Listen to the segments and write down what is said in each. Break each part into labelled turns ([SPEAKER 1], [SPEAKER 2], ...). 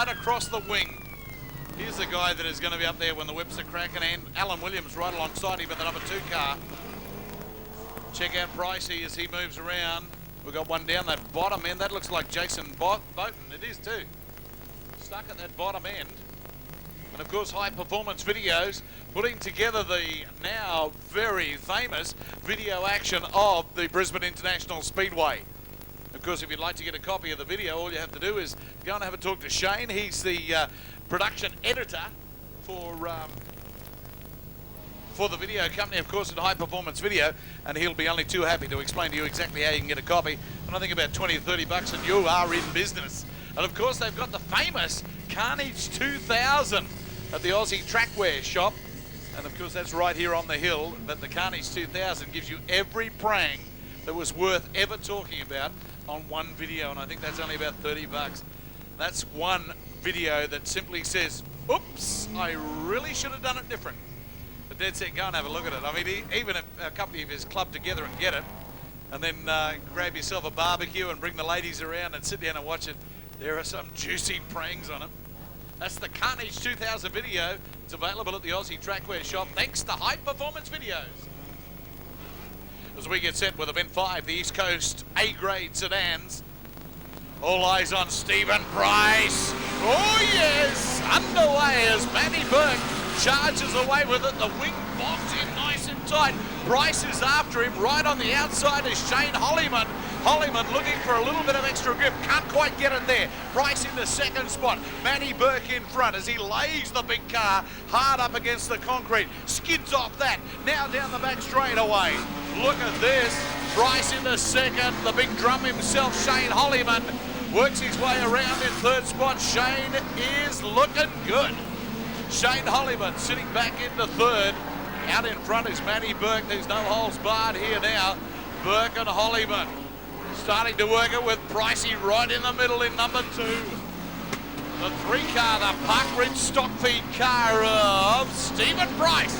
[SPEAKER 1] right across the wing. Here's the guy that is going to be up there when the whips are cracking, and Alan Williams right alongside him in the number 2 car. Check out Pricey as he moves around. We've got one down that bottom end. That looks like Jason Bowden. It is too. Stuck at that bottom end. And of course, High Performance Videos putting together the now very famous video action of the Brisbane International Speedway. Of course, if you'd like to get a copy of the video, all you have to do is go and have a talk to Shane. He's the production editor for the video company, of course, at High Performance Video, and he'll be only too happy to explain to you exactly how you can get a copy. And I think about 20 or 30 bucks and you are in business. And of course, they've got the famous Carnage 2000 at the Aussie Trackwear shop. And of course, that's right here on the hill, that the Carnage 2000 gives you every prang that was worth ever talking about on one video. And I think that's only about 30 bucks. That's one video that simply says, oops, I really should have done it different. But Dead Set, go and have a look at it. I mean, even if a company of his club together and get it, and then grab yourself a barbecue and bring the ladies around and sit down and watch it, there are some juicy prangs on it. That's the Carnage 2000 video. It's available at the Aussie Trackwear shop, thanks to High Performance Videos. As we get set with Event 5, the East Coast A-grade sedans. All eyes on Stephen Price. Oh yes, underway as Matty Burke charges away with it. The wing box in nice and tight. Price is after him. Right on the outside is Shane Hollyman. Hollyman looking for a little bit of extra grip. Can't quite get it there. Price in the second spot. Matty Burke in front as he lays the big car hard up against the concrete. Skids off that. Now down the back straight away. Look at this. Price in the second. The big drum himself, Shane Hollyman, works his way around in third spot. Shane is looking good. Shane Hollyman sitting back into third. Out in front is Matty Burke. There's no holes barred here now. Burke and Hollyman starting to work it with Pricey right in the middle in number 2. The 3 car, the Parkridge stock feed car of Stephen Price.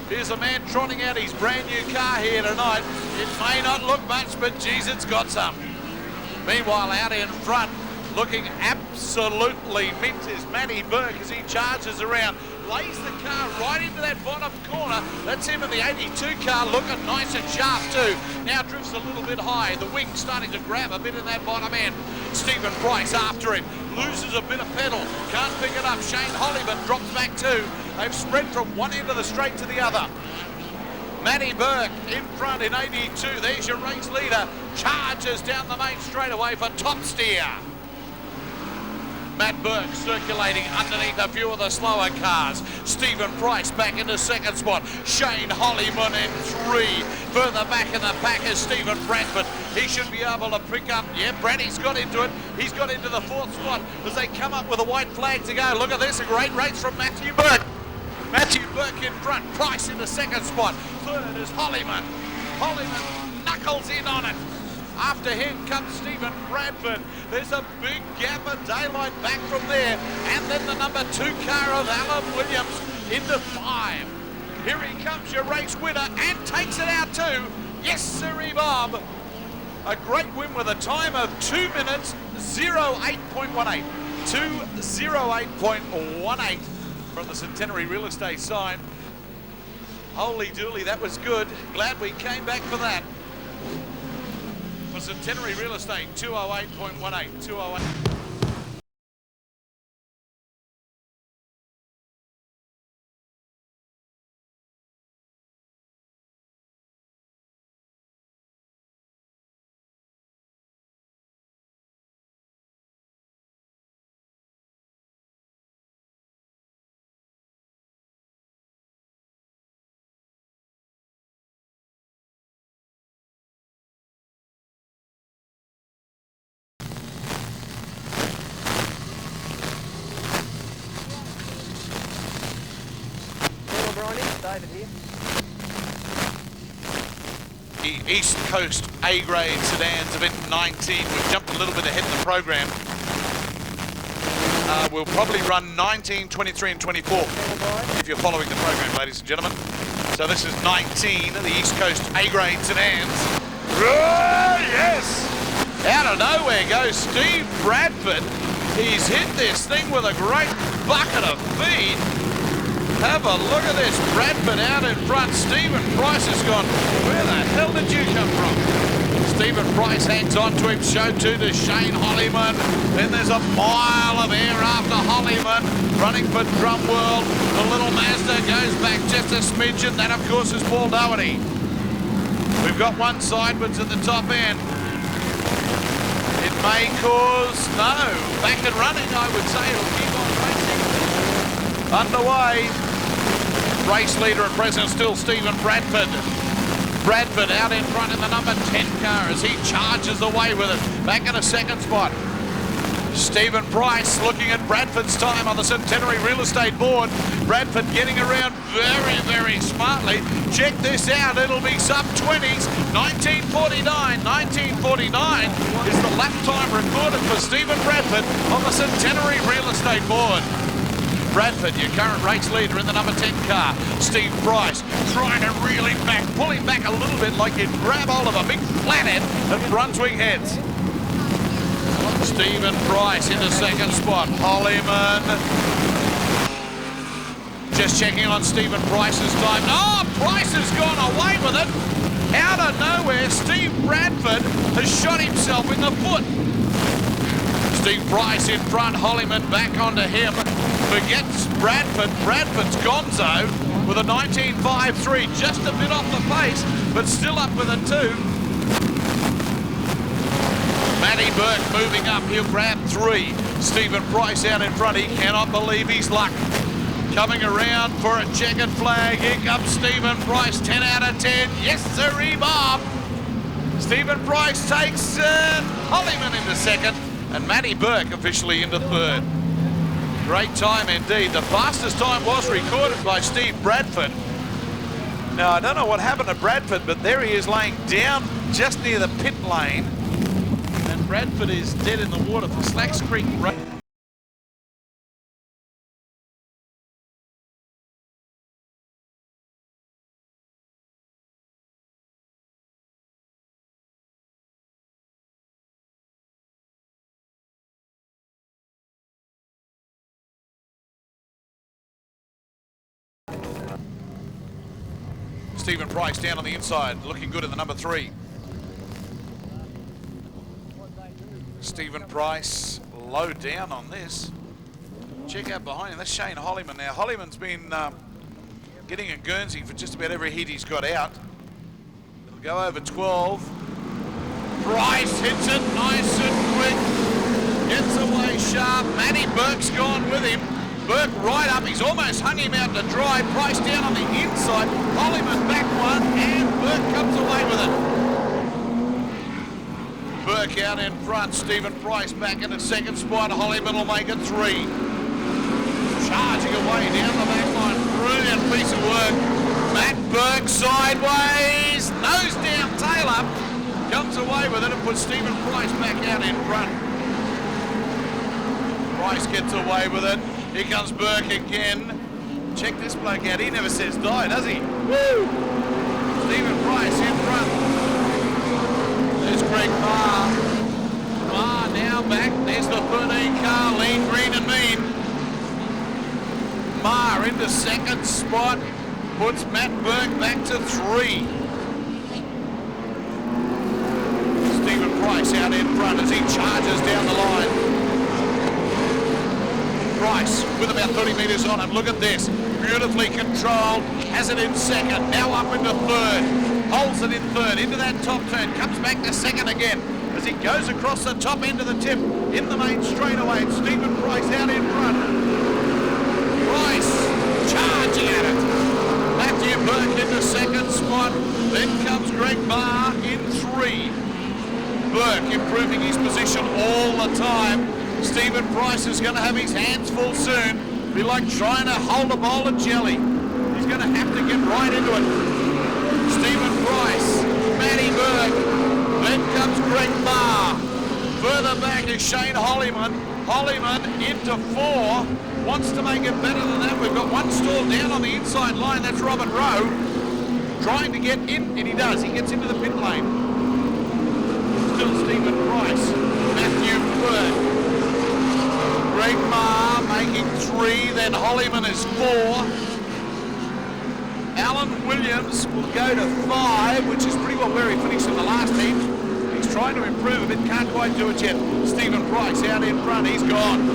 [SPEAKER 1] Here's a man trotting out his brand new car here tonight. It may not look much, but geez, it's got some. Meanwhile, out in front, looking absolutely mint is Matty Burke as he charges around. Lays the car right into that bottom corner. That's him in the 82 car, looking nice and sharp too. Now drifts a little bit high. The wing starting to grab a bit in that bottom end. Stephen Price after him. Loses a bit of pedal. Can't pick it up. Shane Hollyman drops back too. They've spread from one end of the straight to the other. Matty Burke in front in 82. There's your race leader. Charges down the main straightaway for top steer. Matt Burke circulating underneath a few of the slower cars. Stephen Price back into second spot. Shane Hollyman in 3. Further back in the pack is Stephen Bradford. He should be able to pick up. Yeah, Braddy's got into it. He's got into the 4th spot as they come up with a white flag to go. Look at this, a great race from Matthew Burke. Matthew Burke in front. Price in the second spot. Third is Hollyman. Hollyman knuckles in on it. After him comes Stephen Bradford. There's a big gap of daylight back from there. And then the number 2 car of Alan Williams into 5. Here he comes, your race winner, and takes it out too. Yes, sirree, Bob. A great win with a time of 2 minutes, 08.18. 2:08.18 from the Centenary Real Estate side. Holy dooly, that was good. Glad we came back for that. For Centenary Real Estate, 2:08.18, 2:08.
[SPEAKER 2] David here.
[SPEAKER 1] The East Coast A-grade sedans, event 19. We've jumped a little bit ahead in the program. We'll probably run 19, 23 and 24 if you're following the program, ladies and gentlemen. So this is 19 of the East Coast A-grade sedans. Oh, yes! Out of nowhere goes Steve Bradford. He's hit this thing with a great bucket of feed. Have a look at this. Bradford out in front. Stephen Price has gone, where the hell did you come from? Stephen Price hangs on to him. Show 2 to Shane Hollyman. Then there's a mile of air after Hollyman. Running for Drumworld. The little Mazda goes back just a smidgen. That, of course, is Paul Doherty. We've got one sideways at the top end. It may cause, no, back and running, I would say. It'll keep on racing. Underway. Race leader at present still Stephen Bradford. Bradford out in front in the number 10 car as he charges away with it. Back in a second spot. Stephen Price looking at Bradford's time on the Centenary Real Estate Board. Bradford getting around very, very smartly. Check this out, it'll be sub-20s. 1949. 1949 is the lap time recorded for Stephen Bradford on the Centenary Real Estate Board. Bradford, your current race leader in the number 10 car. Steve Price trying to reel him back, pull him back a little bit like you'd grab hold of a big flathead at Brunswick Heads. Stephen Price into second spot. Hollyman. Just checking on Stephen Price's time. Oh, Price has gone away with it. Out of nowhere, Steve Bradford has shot himself in the foot. Steve Price in front, Hollyman back onto him. Forgets Bradford. Bradford's gonzo with a 19.53. Just a bit off the pace, but still up with a 2. Matty Burke moving up, he'll grab 3. Stephen Price out in front, he cannot believe his luck. Coming around for a checkered flag, here comes Stephen Price, 10 out of 10. Yes, sirree, Bob. Stephen Price takes Hollyman into second, and Matty Burke officially into third. Great time indeed. The fastest time was recorded by Steve Bradford. Now, I don't know what happened to Bradford, but there he is laying down just near the pit lane. And Bradford is dead in the water for Slacks Creek. Stephen Price down on the inside, looking good in the number 3. Stephen Price low down on this. Check out behind him, that's Shane Hollyman. Now Hollyman's been getting a Guernsey for just about every heat he's got out. It'll go over 12. Price hits it nice and quick. Gets away sharp. Matty Burke's gone with him. Burke right up, he's almost hung him out to dry. Price down on the inside. Hollyman back one, and Burke comes away with it. Burke out in front. Stephen Price back in the second spot. Hollyman will make it 3. Charging away down the back line. Brilliant piece of work. Matt Burke sideways. Nose down, tail up. Comes away with it and puts Stephen Price back out in front. Price gets away with it. Here comes Burke again. Check this bloke out. He never says die, does he? Woo! Stephen Price in front. There's Greg Marr. Marr now back. There's the 13 car. Lean, green and mean. Marr into second spot. Puts Matt Burke back to 3. Stephen Price out in front as he charges down the line. Price with about 30 metres on him. Look at this. Beautifully controlled. Has it in second. Now up into third. Holds it in third. Into that top turn. Comes back to second again as he goes across the top end of the tip in the main straightaway. And Stephen Price out in front. Price charging at it. Matthew Burke into second spot. Then comes Greg Marr in 3. Burke improving his position all the time. Stephen Price is going to have his hands full soon. Be like trying to hold a bowl of jelly. He's going to have to get right into it. Stephen Price, Matty Burke, then comes Greg Marr. Further back is Shane Hollyman. Hollyman into 4. Wants to make it better than that. We've got one stall down on the inside line. That's Robert Rowe. Trying to get in, and he does. He gets into the pit lane. Still Stephen Price. Matthew Burke. Greg Marr making 3, then Hollyman is 4. Alan Williams will go to 5, which is pretty well where he finished in the last heat. He's trying to improve a bit, can't quite do it yet. Stephen Price out in front, he's gone.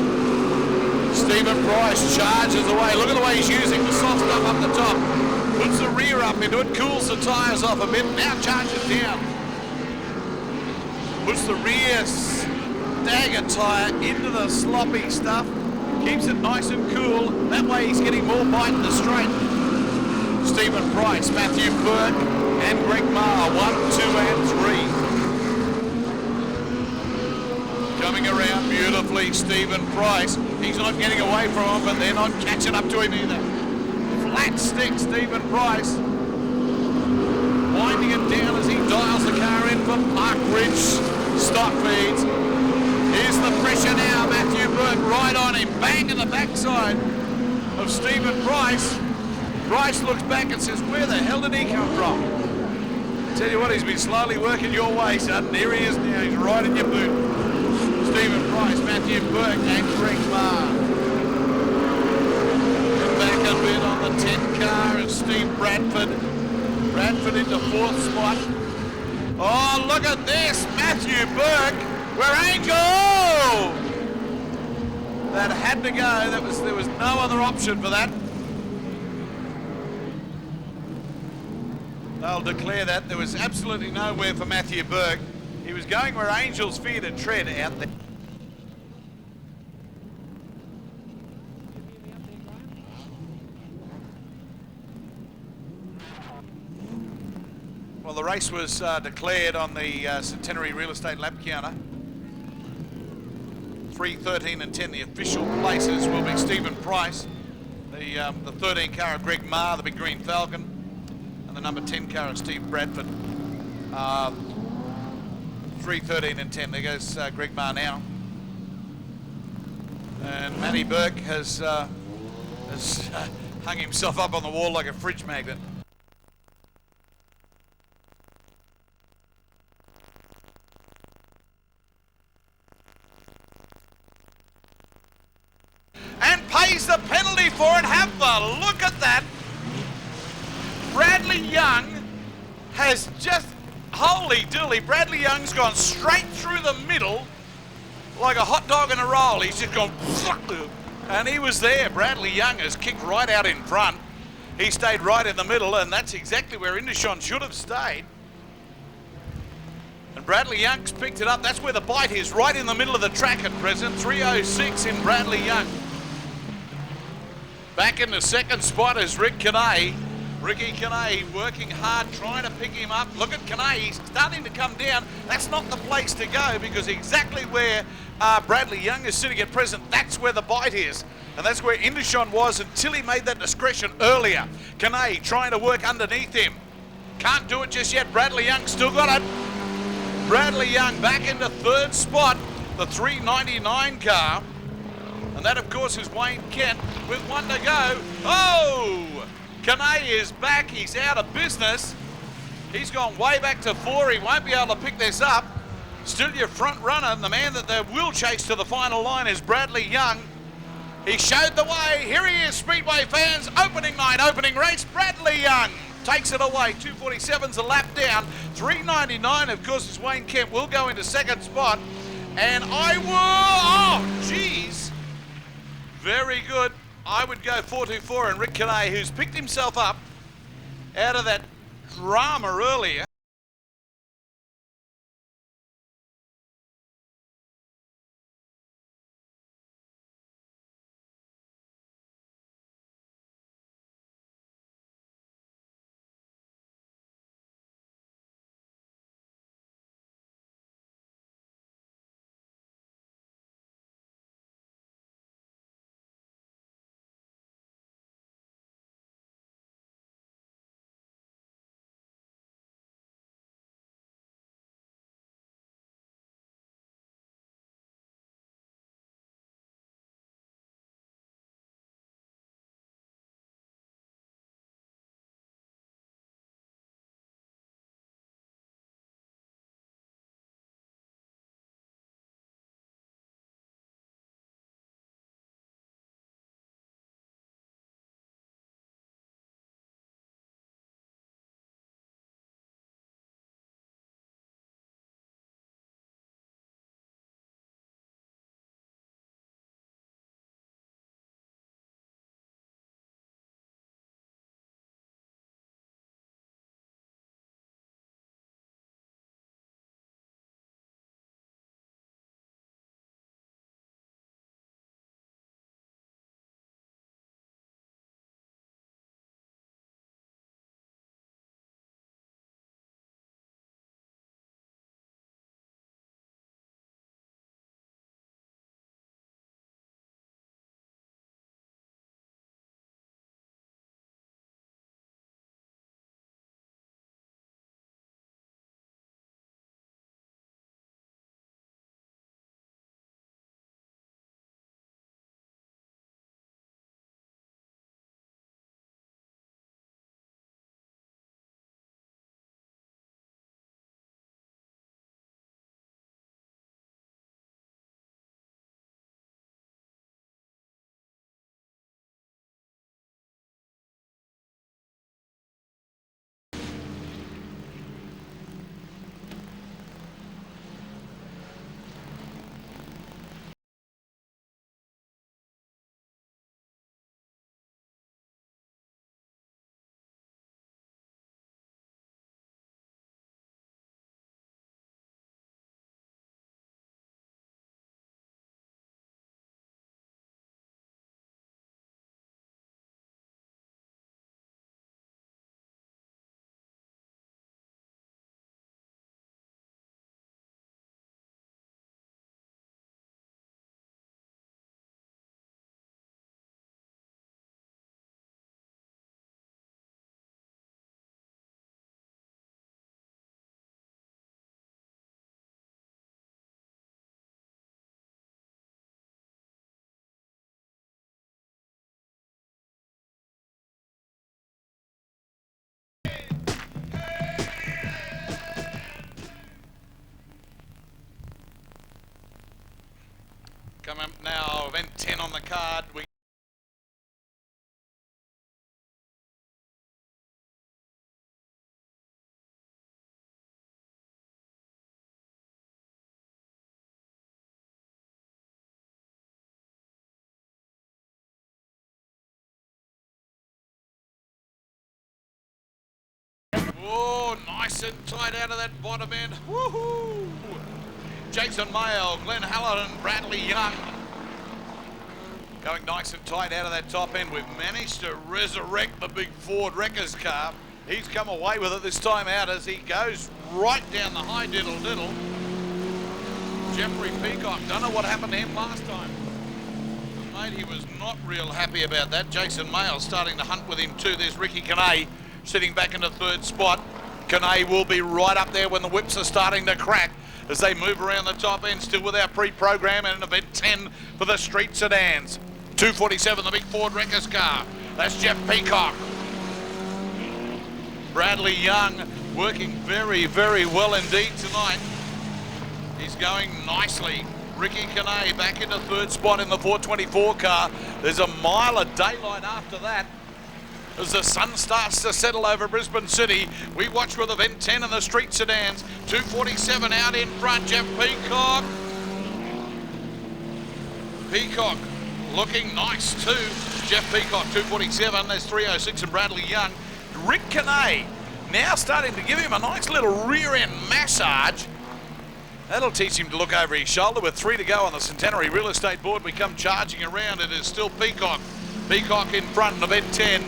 [SPEAKER 1] Stephen Price charges away. Look at the way he's using the soft stuff up the top. Puts the rear up into it, cools the tyres off a bit, now charges down. Puts the rear stagger tyre into the sloppy stuff. Keeps it nice and cool. That way he's getting more bite in the straight. Stephen Price, Matthew Burke and Greg Marr, 1, 2 and 3. Coming around beautifully, Stephen Price. He's not getting away from him, but they're not catching up to him either. Flat stick, Stephen Price. Winding it down as he dials the car in for Park Ridge stock feeds. Here's the pressure now, Matthew Burke right on him, bang in the backside of Stephen Price. Price looks back and says, where the hell did he come from? Tell you what, he's been slowly working your way, son. There he is now, he's right in your boot. Stephen Price, Matthew Burke and Greg Marr. Back a bit on the 10 car and Steve Bradford. Bradford into 4th spot. Oh, look at this, Matthew Burke. We're Angel! That had to go, there was no other option for that. They'll declare that. There was absolutely nowhere for Matthew Burke. He was going where Angels fear to tread out there. Well, the race was declared on the Centenary Real Estate lap counter. 3, 13 and 10, the official places will be Stephen Price, the 13 car of Greg Marr, the big green Falcon, and the number 10 car of Steve Bradford. 3, 13 and 10, there goes Greg Marr now. And Matty Burke has hung himself up on the wall like a fridge magnet. And pays the penalty for it. Have a look at that. Bradley Young has just, holy dooly, Bradley Young's gone straight through the middle like a hot dog in a roll. He's just gone, and he was there. Bradley Young has kicked right out in front. He stayed right in the middle, and that's exactly where Indishon should have stayed. And Bradley Young's picked it up. That's where the bite is, right in the middle of the track at present. 3:06 in Bradley Young. Back in the 2nd spot is Rick Canay. Ricky Canay working hard, trying to pick him up. Look at Canay, he's starting to come down. That's not the place to go, because exactly where Bradley Young is sitting at present, that's where the bite is. And that's where Indishon was until he made that discretion earlier. Canay trying to work underneath him. Can't do it just yet. Bradley Young still got it. Bradley Young back into 3rd spot, the 399 car. And that, of course, is Wayne Kent with 1 to go. Oh! Canay is back. He's out of business. He's gone way back to 4. He won't be able to pick this up. Still your front runner. And the man that they will chase to the final line is Bradley Young. He showed the way. Here he is, Speedway fans. Opening night, opening race. Bradley Young takes it away. 2:47's a lap down. 3:99, of course, is Wayne Kent. Will go into 2nd spot. And I will, oh, geez. Very good. I would go 424 and Rick Canay, who's picked himself up out of that drama earlier. Coming up now, event 10 on the card. Oh, nice and tight out of that bottom end. Woohoo! Jason Mayo, Glenn Halloran, Bradley Young. Going nice and tight out of that top end. We've managed to resurrect the big Ford Wreckers car. He's come away with it this time out as he goes right down the high diddle-diddle. Jeffrey Peacock, don't know what happened to him last time. Mate, he was not real happy about that. Jason Mayo starting to hunt with him too. There's Ricky Canay sitting back in the third spot. Canay will be right up there when the whips are starting to crack as they move around the top end, still with our pre-program and an event 10 for the street sedans. 247, the big Ford Wreckers car. That's Jeff Peacock. Bradley Young working very, very well indeed tonight. He's going nicely. Ricky Canay back into third spot in the 424 car. There's a mile of daylight after that. As the sun starts to settle over Brisbane City, we watch with event 10 in the street sedans. 247 out in front, Jeff Peacock. Peacock looking nice too. Jeff Peacock, 247. There's 306 and Bradley Young. Rick Canay now starting to give him a nice little rear end massage. That'll teach him to look over his shoulder. With 3 to go on the Centenary Real Estate Board, we come charging around. It is still Peacock. Peacock in front in event 10.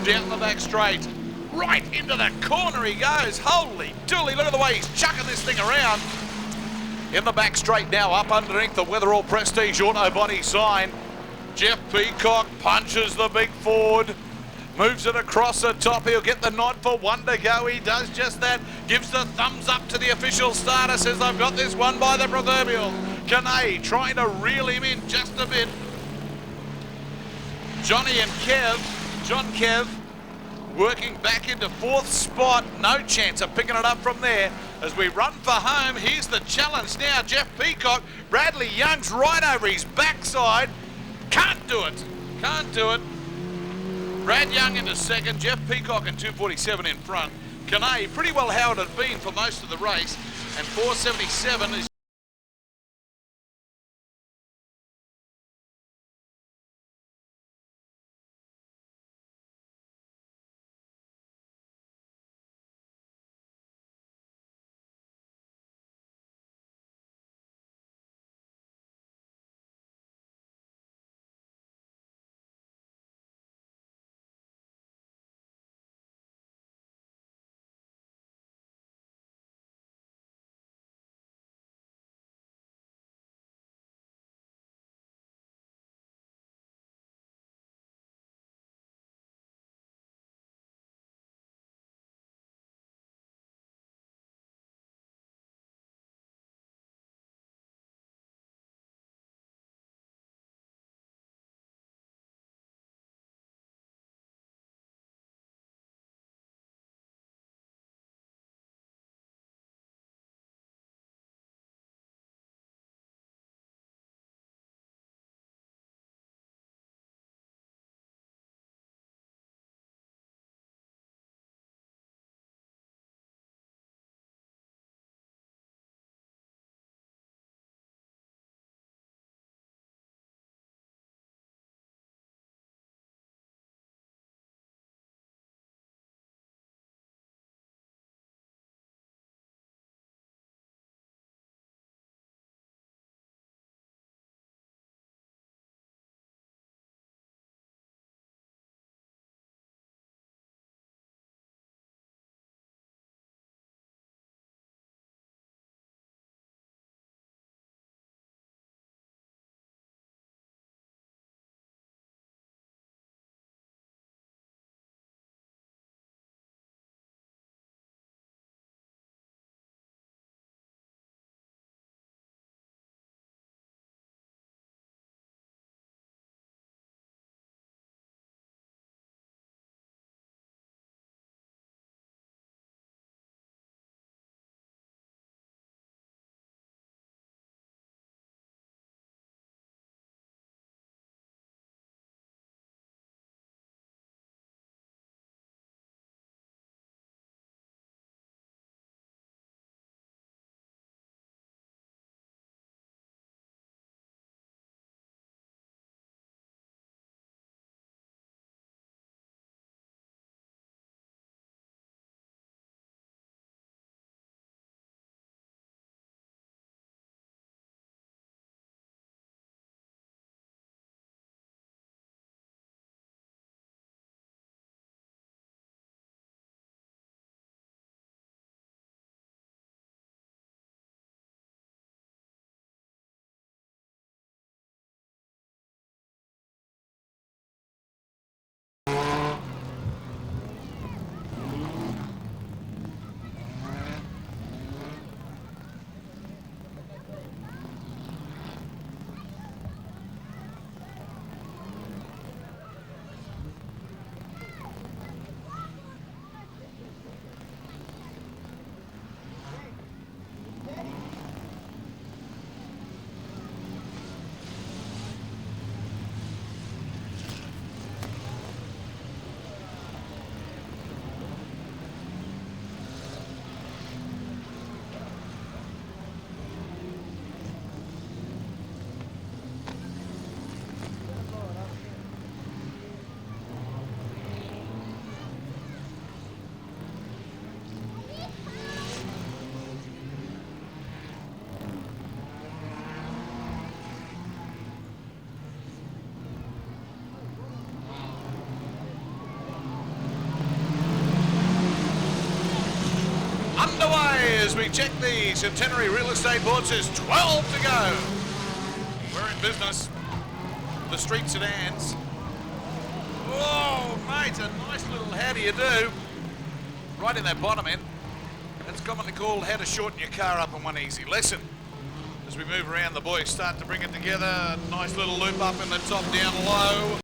[SPEAKER 1] Down the back straight. Right into the corner he goes. Holy dooly, look at the way he's chucking this thing around. In the back straight now, up underneath the Weatherall Prestige Auto Body sign. Jeff Peacock punches the big Ford. Moves it across the top. He'll get the nod for 1 to go. He does just that. Gives the thumbs up to the official starter. Says, I've got this one by the proverbial. Canay trying to reel him in just a bit. Johnny and John Kev working back into fourth spot. No chance of picking it up from there. As we run for home, here's the challenge now. Jeff Peacock. Bradley Young's right over his backside. Can't do it. Can't do it. Brad Young into second, Jeff Peacock and 247 in front. Canay pretty well how it had been for most of the race, and 477 is as we check the Centenary Real Estate board, says 12 to go. We're in business. The Street Sedans. Oh, mate, a nice little how do you do. Right in that bottom end. That's commonly called how to shorten your car up in one easy lesson. As we move around, the boys start to bring it together. Nice little loop up in the top, down low.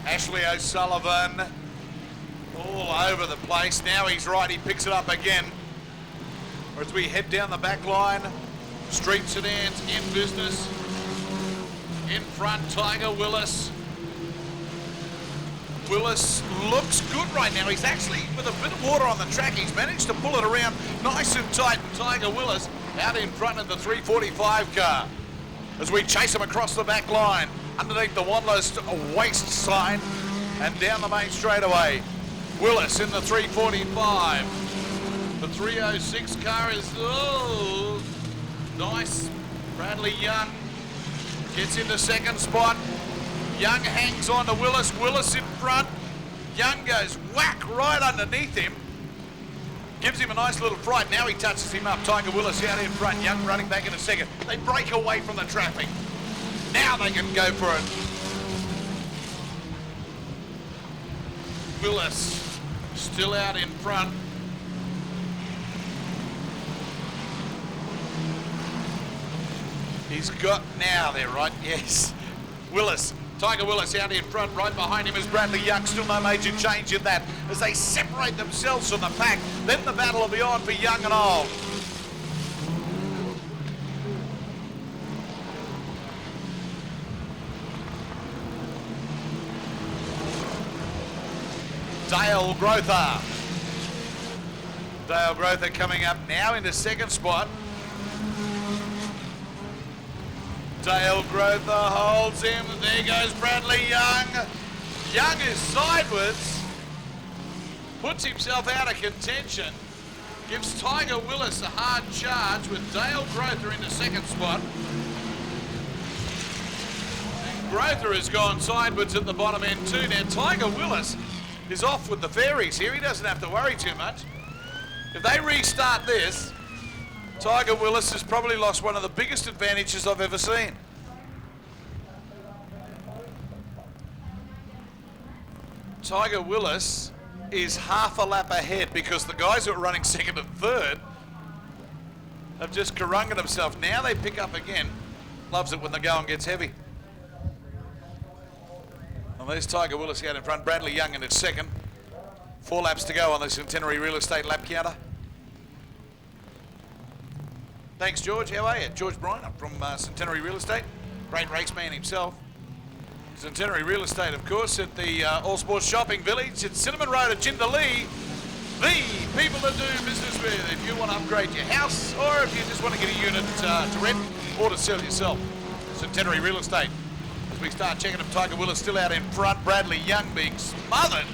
[SPEAKER 1] Ashley O'Sullivan all over the place. Now he's right, he picks it up again. Or as we head down the back line, Street Sedans in business. In front, Tiger Willis. Willis looks good right now. He's actually, with a bit of water on the track, he's managed to pull it around nice and tight. And Tiger Willis out in front of the 345 car. As we chase him across the back line, underneath the Wanderers waste sign and down the main straightaway. Willis in the 345. The 306 car is, oh, nice. Bradley Young gets into second spot. Young hangs on to Willis. Willis in front. Young goes whack right underneath him. Gives him a nice little fright. Now he touches him up. Tiger Willis out in front. Young running back in a second. They break away from the traffic. Now they can go for it. Willis still out in front. He's got now there, right? Yes. Willis. Tiger Willis out in front. Right behind him is Bradley Young. Still no major change in that as they separate themselves from the pack. Then the battle will be on for young and old. Dale Grother. Dale Grother coming up now into second spot. Dale Grother holds him. There goes Bradley Young. Young is sideways. Puts himself out of contention. Gives Tiger Willis a hard charge with Dale Grother into second spot. And Grother has gone sideways at the bottom end too. Now Tiger Willis is off with the fairies here. He doesn't have to worry too much. If they restart this, Tiger Willis has probably lost one of the biggest advantages I've ever seen. Tiger Willis is half a lap ahead because the guys who are running second and third have just carungered themselves. Now they pick up again. Loves it when the going gets heavy. And there's Tiger Willis out in front. Bradley Young in his second. 4 laps to go on the Centenary Real Estate lap counter. Thanks, George. How are you? George Bryner from Centenary Real Estate. Great race man himself. Centenary Real Estate, of course, at the All Sports Shopping Village at Cinnamon Road at Jindalee. The people to do business with if you want to upgrade your house or if you just want to get a unit to rent or to sell yourself. Centenary Real Estate. As we start checking them, Tiger Willis still out in front. Bradley Young being smothered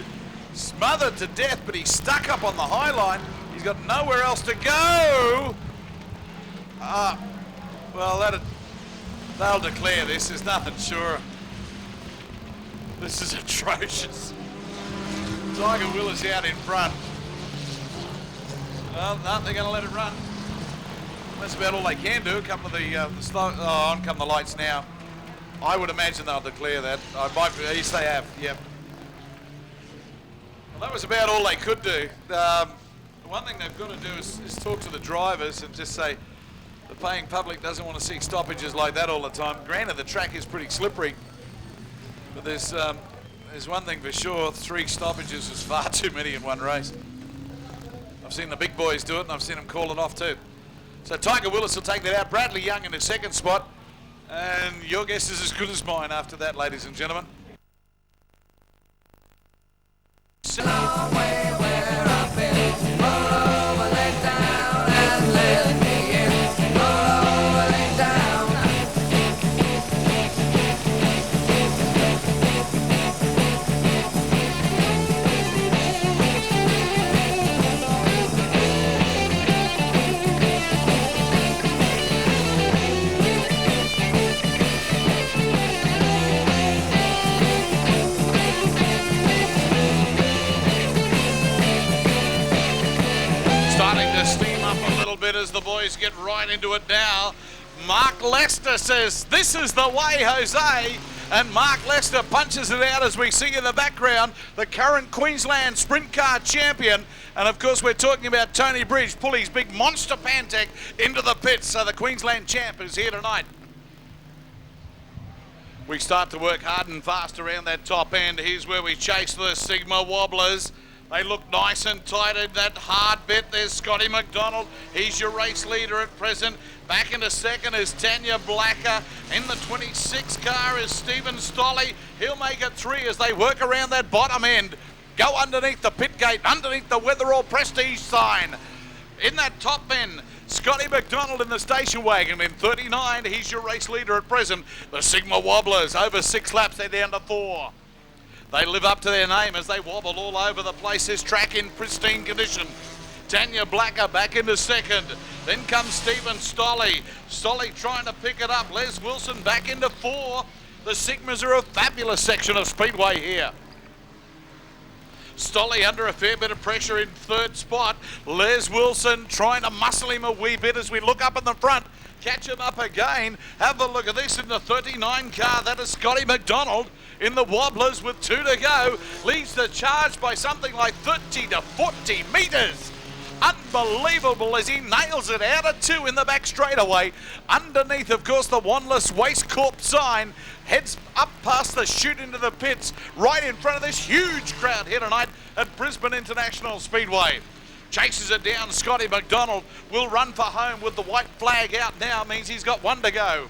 [SPEAKER 1] to death, but he's stuck up on the high line. He's got nowhere else to go. Well, they'll declare this. There's nothing sure. This is atrocious. Tiger Willis out in front. Well, no, they're going to let it run. That's about all they can do. A couple of the slow. Oh, on come the lights now. I would imagine they'll declare that. Yes, they have. Yep. Well, that was about all they could do. The one thing they've got to do is talk to the drivers and just say the paying public doesn't want to see stoppages like that all the time. Granted, the track is pretty slippery, but there's one thing for sure: 3 stoppages is far too many in one race. I've seen the big boys do it, and I've seen them call it off too. So Tiger Willis will take that out. Bradley Young in the second spot, and your guess is as good as mine after that, ladies and gentlemen. right into it now. Mark Lester says, "This is the way, Jose." And Mark Lester punches it out as we see in the background the current Queensland Sprint Car champion. And of course we're talking about Tony Bridge pull his big monster Pantech into the pits. So the Queensland champ is here tonight. We start to work hard and fast around that top end. Here's where we chase the Sigma Wobblers. They look nice and tight in that hard bit. There's Scotty McDonald. He's your race leader at present. Back into second is Tanya Blacker. In the 26 car is Stephen Stolle. He'll make it 3 as they work around that bottom end. Go underneath the pit gate, underneath the Weatherall Prestige sign. In that top end, Scotty McDonald in the station wagon. In 39, he's your race leader at present. The Sigma Wobblers, over 6 laps, they're down to 4. They live up to their name as they wobble all over the place. This track in pristine condition. Tanya Blacker back into second. Then comes Stephen Stolle. Stolle trying to pick it up. Les Wilson back into 4. The Sigmas are a fabulous section of Speedway here. Stolle under a fair bit of pressure in 3rd spot. Les Wilson trying to muscle him a wee bit as we look up in the front. Catch him up again. Have a look at this in the 39 car. That is Scotty McDonald in the Wobblers with 2 to go. Leads the charge by something like 30 to 40 metres. Unbelievable as he nails it out of 2 in the back straightaway. Underneath, of course, the Wanless Waste Corp sign. Heads up past the chute into the pits, right in front of this huge crowd here tonight at Brisbane International Speedway. Chases it down. Scotty McDonald will run for home with the white flag out now. Means he's got 1 to go.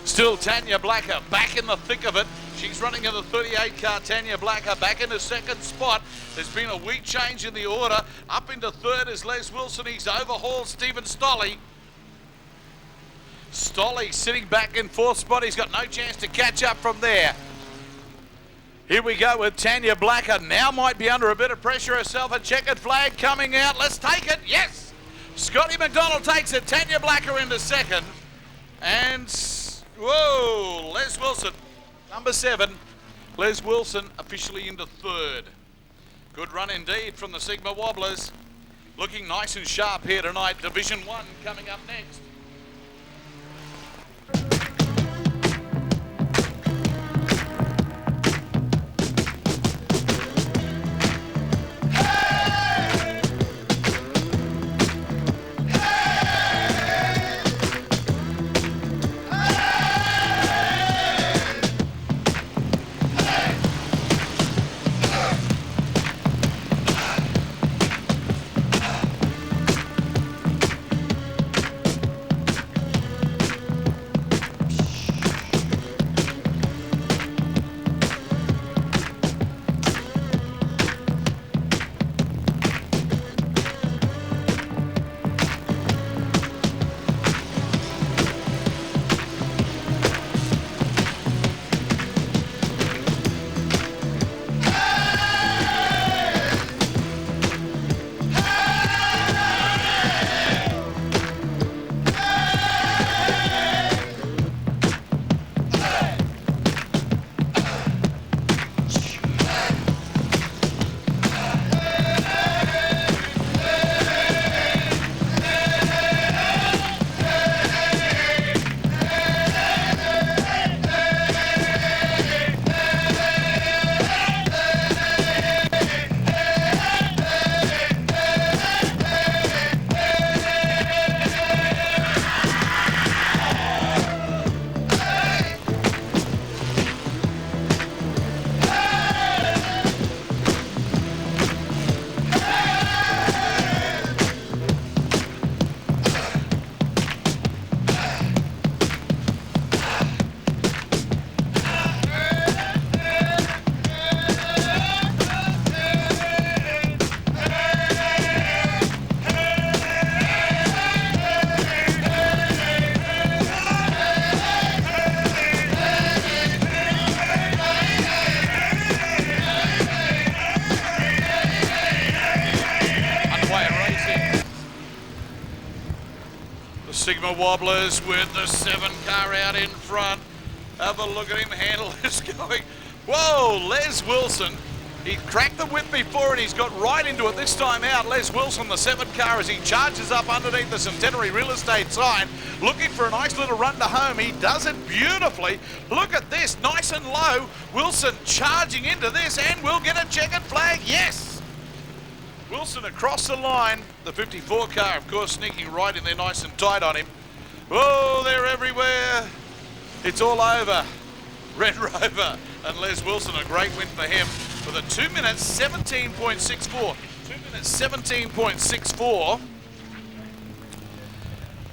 [SPEAKER 1] Still Tanya Blacker back in the thick of it. She's running in the 38 car. Tanya Blacker back into 2nd spot. There's been a wee change in the order. Up into 3rd is Les Wilson. He's overhauled Stephen Stolle. Stolle sitting back in 4th spot. He's got no chance to catch up from there. Here we go with Tanya Blacker. Now might be under a bit of pressure herself. A checkered flag coming out. Let's take it. Yes! Scotty McDonald takes it. Tanya Blacker into 2nd. And, whoa, Les Wilson, number 7. Les Wilson officially into 3rd. Good run indeed from the Sigma Wobblers. Looking nice and sharp here tonight. Division 1 coming up next. Sigma Wobblers with the 7 car out in front. Have a look at him handle this going. Whoa, Les Wilson He cracked the whip before and he's got right into it this time out. Les Wilson, the 7 car, as he charges up underneath the Centenary Real Estate sign, looking for a nice little run to home. He does it beautifully. Look at this, nice and low. Wilson charging into this and will get a checkered flag. Yes! Wilson across the line. The 54 car, of course, sneaking right in there nice and tight on him. Oh, they're everywhere. It's all over. Red Rover and Les Wilson, a great win for him with a 2 minutes 17.64. 2 minutes 17.64.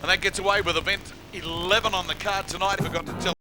[SPEAKER 1] And that gets away with event 11 on the card tonight. I forgot to tell.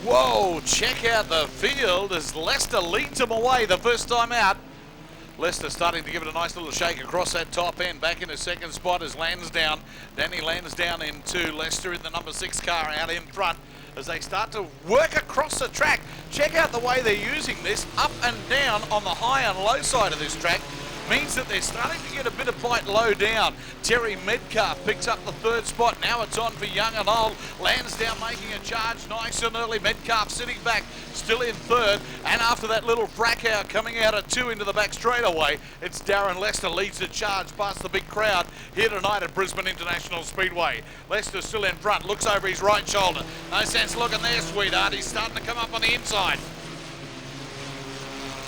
[SPEAKER 1] Whoa, check out the field as Leicester leads them away the first time out. Leicester starting to give it a nice little shake across that top end. Back in the second spot is Lansdowne. Danny Lansdowne into Leicester in the number 6 car out in front as they start to work across the track. Check out the way they're using this up and down on the high and low side of this track. Means that they're starting to get a bit of bite low down. Terry Metcalf picks up the 3rd spot. Now it's on for young and old. Lansdowne making a charge nice and early. Metcalf sitting back, still in 3rd. And after that little fracas coming out at 2 into the back straightaway, it's Darren Lester leads the charge past the big crowd here tonight at Brisbane International Speedway. Lester still in front, looks over his right shoulder. No sense looking there, sweetheart. He's starting to come up on the inside.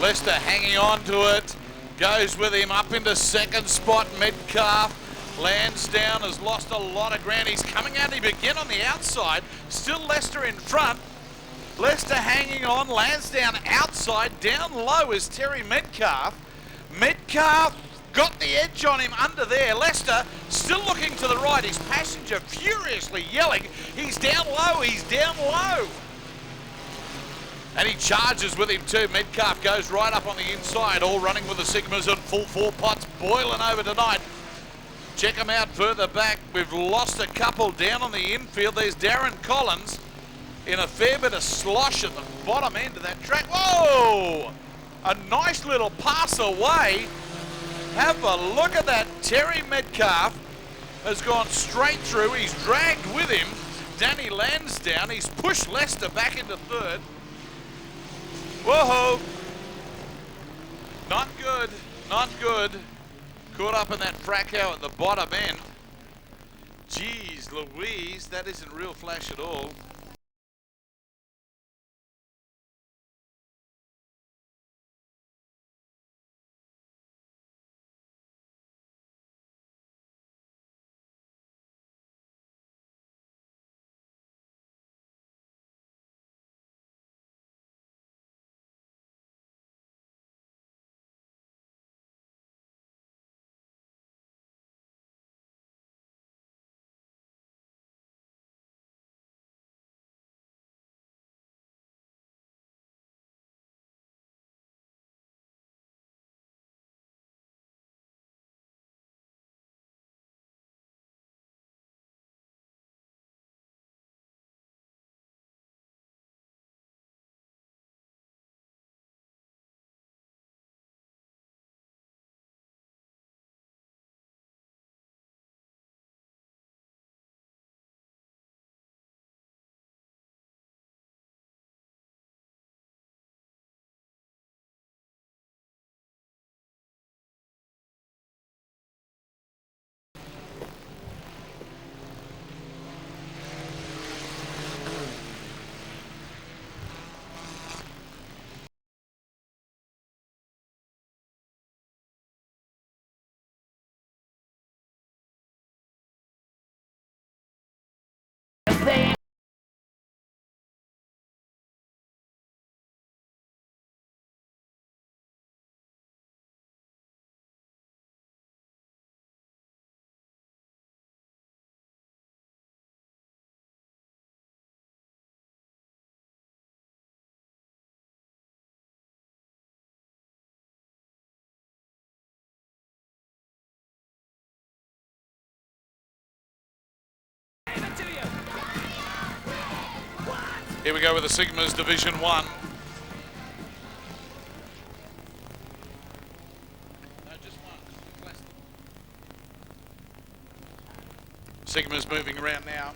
[SPEAKER 1] Lester hanging on to it. Goes with him up into 2nd spot. Metcalf. Lansdowne has lost a lot of ground. He's coming at him again on the outside. Still Leicester in front. Leicester hanging on. Lansdowne outside. Down low is Terry Metcalf. Metcalf got the edge on him under there. Leicester still looking to the right. His passenger furiously yelling. He's down low. He's down low. And he charges with him too. Metcalf goes right up on the inside, all running with the Sigmas and full 4 pots boiling over tonight. Check them out further back. We've lost a couple down on the infield. There's Darren Collins in a fair bit of slosh at the bottom end of that track. Whoa! A nice little pass away. Have a look at that. Terry Metcalf has gone straight through. He's dragged with him Danny Lansdowne. He's pushed Leicester back into 3rd. Whoa! Not good, not good. Caught up in that fracas at the bottom end. Geez Louise, that isn't real flash at all. Here we go with the Sigmas Division 1. No, just one. Sigma's moving around now.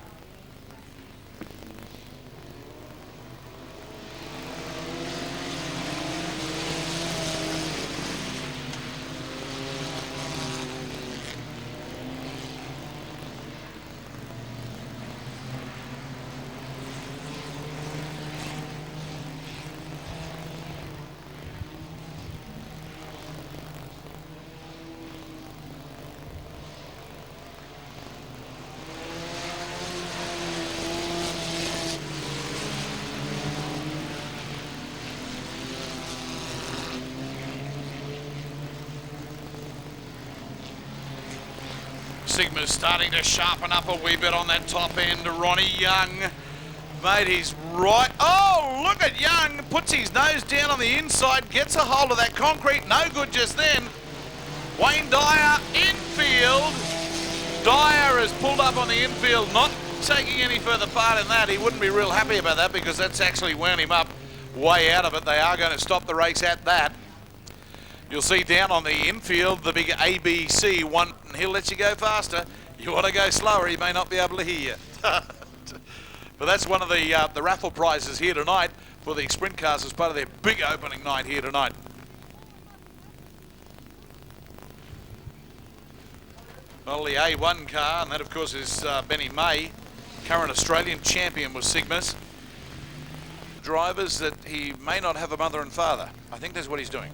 [SPEAKER 1] Sigma's starting to sharpen up a wee bit on that top end. Ronnie Young, mate, he's right. Oh, look at Young, puts his nose down on the inside, gets a hold of that concrete, no good just then. Wayne Dyer, infield. Dyer has pulled up on the infield, not taking any further part in that. He wouldn't be real happy about that because that's actually wound him up way out of it. They are going to stop the race at that. You'll see down on the infield the big ABC one. He'll let you go faster. You want to go slower, he may not be able to hear you. But that's one of the raffle prizes here tonight for the sprint cars as part of their big opening night here tonight. Well, the A1 car, and that of course is Benny May, current Australian champion with Sigmas. Drivers that he may not have a mother and father. I think that's what he's doing.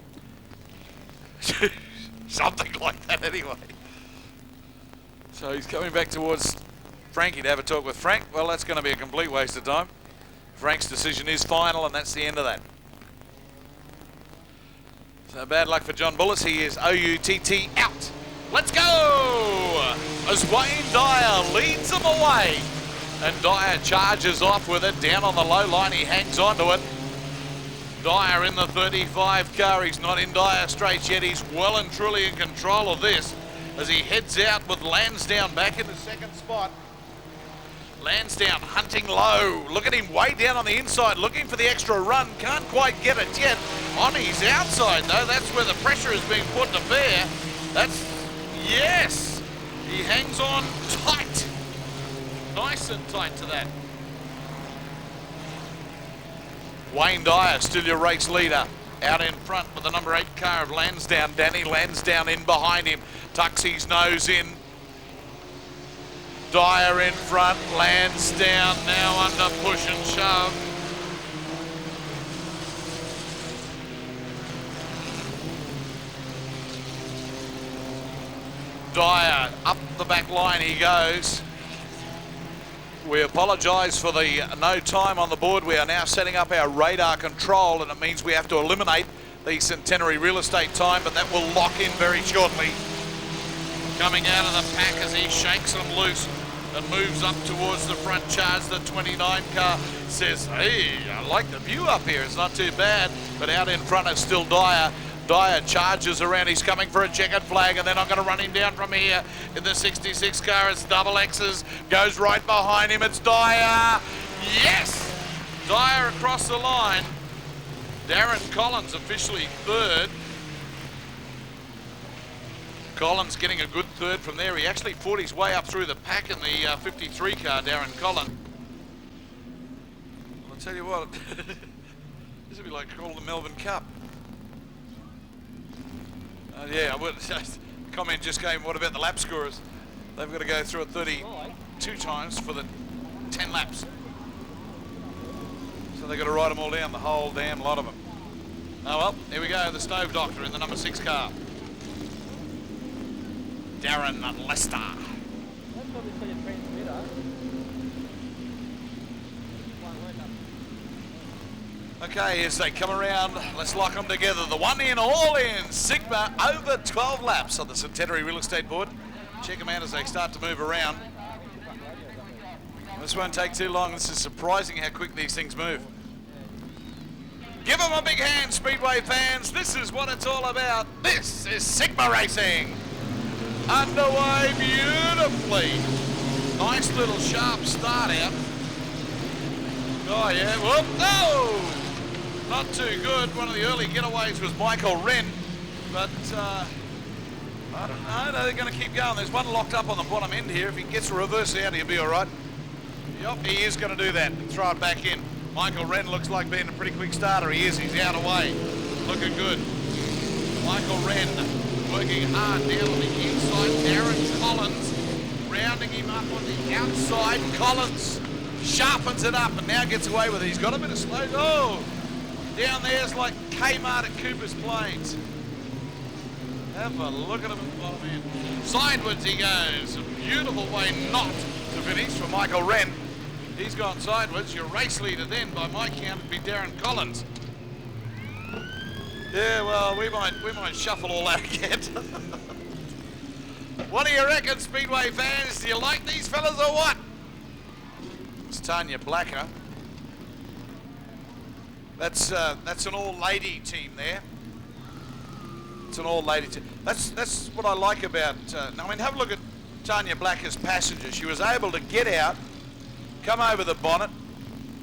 [SPEAKER 1] Something like that anyway. So he's coming back towards Frankie to have a talk with Frank. Well, that's going to be a complete waste of time. Frank's decision is final, and that's the end of that. So bad luck for John Bullis. He is OUTT out. Let's go! As Wayne Dyer leads them away. And Dyer charges off with it. Down on the low line, he hangs onto it. Dyer in the 35 car. He's not in dire straits yet. He's well and truly in control of this as he heads out with Lansdowne back in the second spot. Lansdowne hunting low. Look at him way down on the inside, looking for the extra run. Can't quite get it yet. On his outside, though, that's where the pressure is being put to bear. That's, yes, he hangs on tight. Nice and tight to that. Wayne Dyer, still your race leader, out in front with the number 8 car of Lansdowne. Danny Lansdowne in behind him, tucks his nose in. Dyer in front, Lansdowne now under push and shove. Dyer, up the back line he goes. We apologise for the no time on the board. We are now setting up our radar control, and it means we have to eliminate the Centenary real estate time, but that will lock in very shortly. Coming out of the pack as he shakes them loose and moves up towards the front charge. The 29 car says, hey, I like the view up here. It's not too bad, but out in front is still Dyer. Dyer charges around. He's coming for a checkered flag, and then I'm going to run him down from here in the 66 car. It's double X's. Goes right behind him. It's Dyer. Yes! Dyer across the line. Darren Collins officially third. Collins getting a good third from there. He actually fought his way up through the pack in the 53 car, Darren Collins. Well, I'll tell you what, this would be like called the Melbourne Cup. Yeah, I would. Comment just came, what about the lap scorers? They've got to go through it 32 times for the 10 laps. So they've got to write them all down, the whole damn lot of them. Oh well, here we go, the Stove Doctor in the number 6 car. Darren Lester. Okay, as they come around, let's lock them together. The one in, all in. Sigma over 12 laps on the Centenary Real Estate Board. Check them out as they start to move around. This won't take too long. This is surprising how quick these things move. Give them a big hand, Speedway fans. This is what it's all about. This is Sigma Racing. Underway beautifully. Nice little sharp start out. Oh, yeah. Whoop. Oh! Not too good. One of the early getaways was Michael Wren. But, I don't know. They're going to keep going. There's one locked up on the bottom end here. If he gets a reverse out, he'll be all right. Yep, he is going to do that and throw it back in. Michael Wren looks like being a pretty quick starter. He is. He's out away. Looking good. Michael Wren working hard down on the inside. Darren Collins rounding him up on the outside. Collins sharpens it up and now gets away with it. He's got a bit of slow. Oh! Down there's like Kmart at Cooper's Plains. Have a look at him. Oh, man. Sideways he goes. A beautiful way not to finish for Michael Wren. He's gone sideways. Your race leader then, by my count, would be Darren Collins. Yeah, well, we might shuffle all that again. What do you reckon, Speedway fans? Do you like these fellas or what? It's Tanya Blacker. That's an all-lady team there. It's an all-lady team. That's what I like about. I mean, have a look at Tanya Blacker's passenger. She was able to get out, come over the bonnet,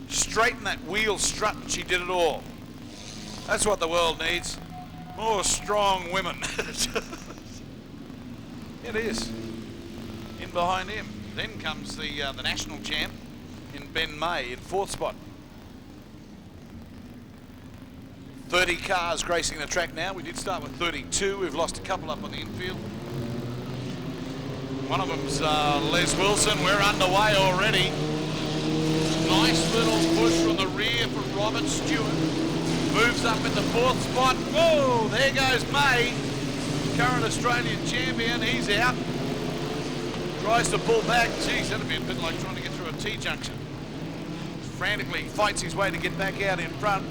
[SPEAKER 1] straighten that wheel strut, and she did it all. That's what the world needs. More strong women. It is. In behind him. Then comes the national champ in Ben May in 4th spot. 30 cars gracing the track now. We did start with 32. We've lost a couple up on the infield. One of them's Les Wilson. We're underway already. Nice little push from the rear for Robert Stewart. Moves up in the 4th spot. Whoa, there goes May. Current Australian champion. He's out. Tries to pull back. Geez, that'd be a bit like trying to get through a T-junction. Frantically fights his way to get back out in front.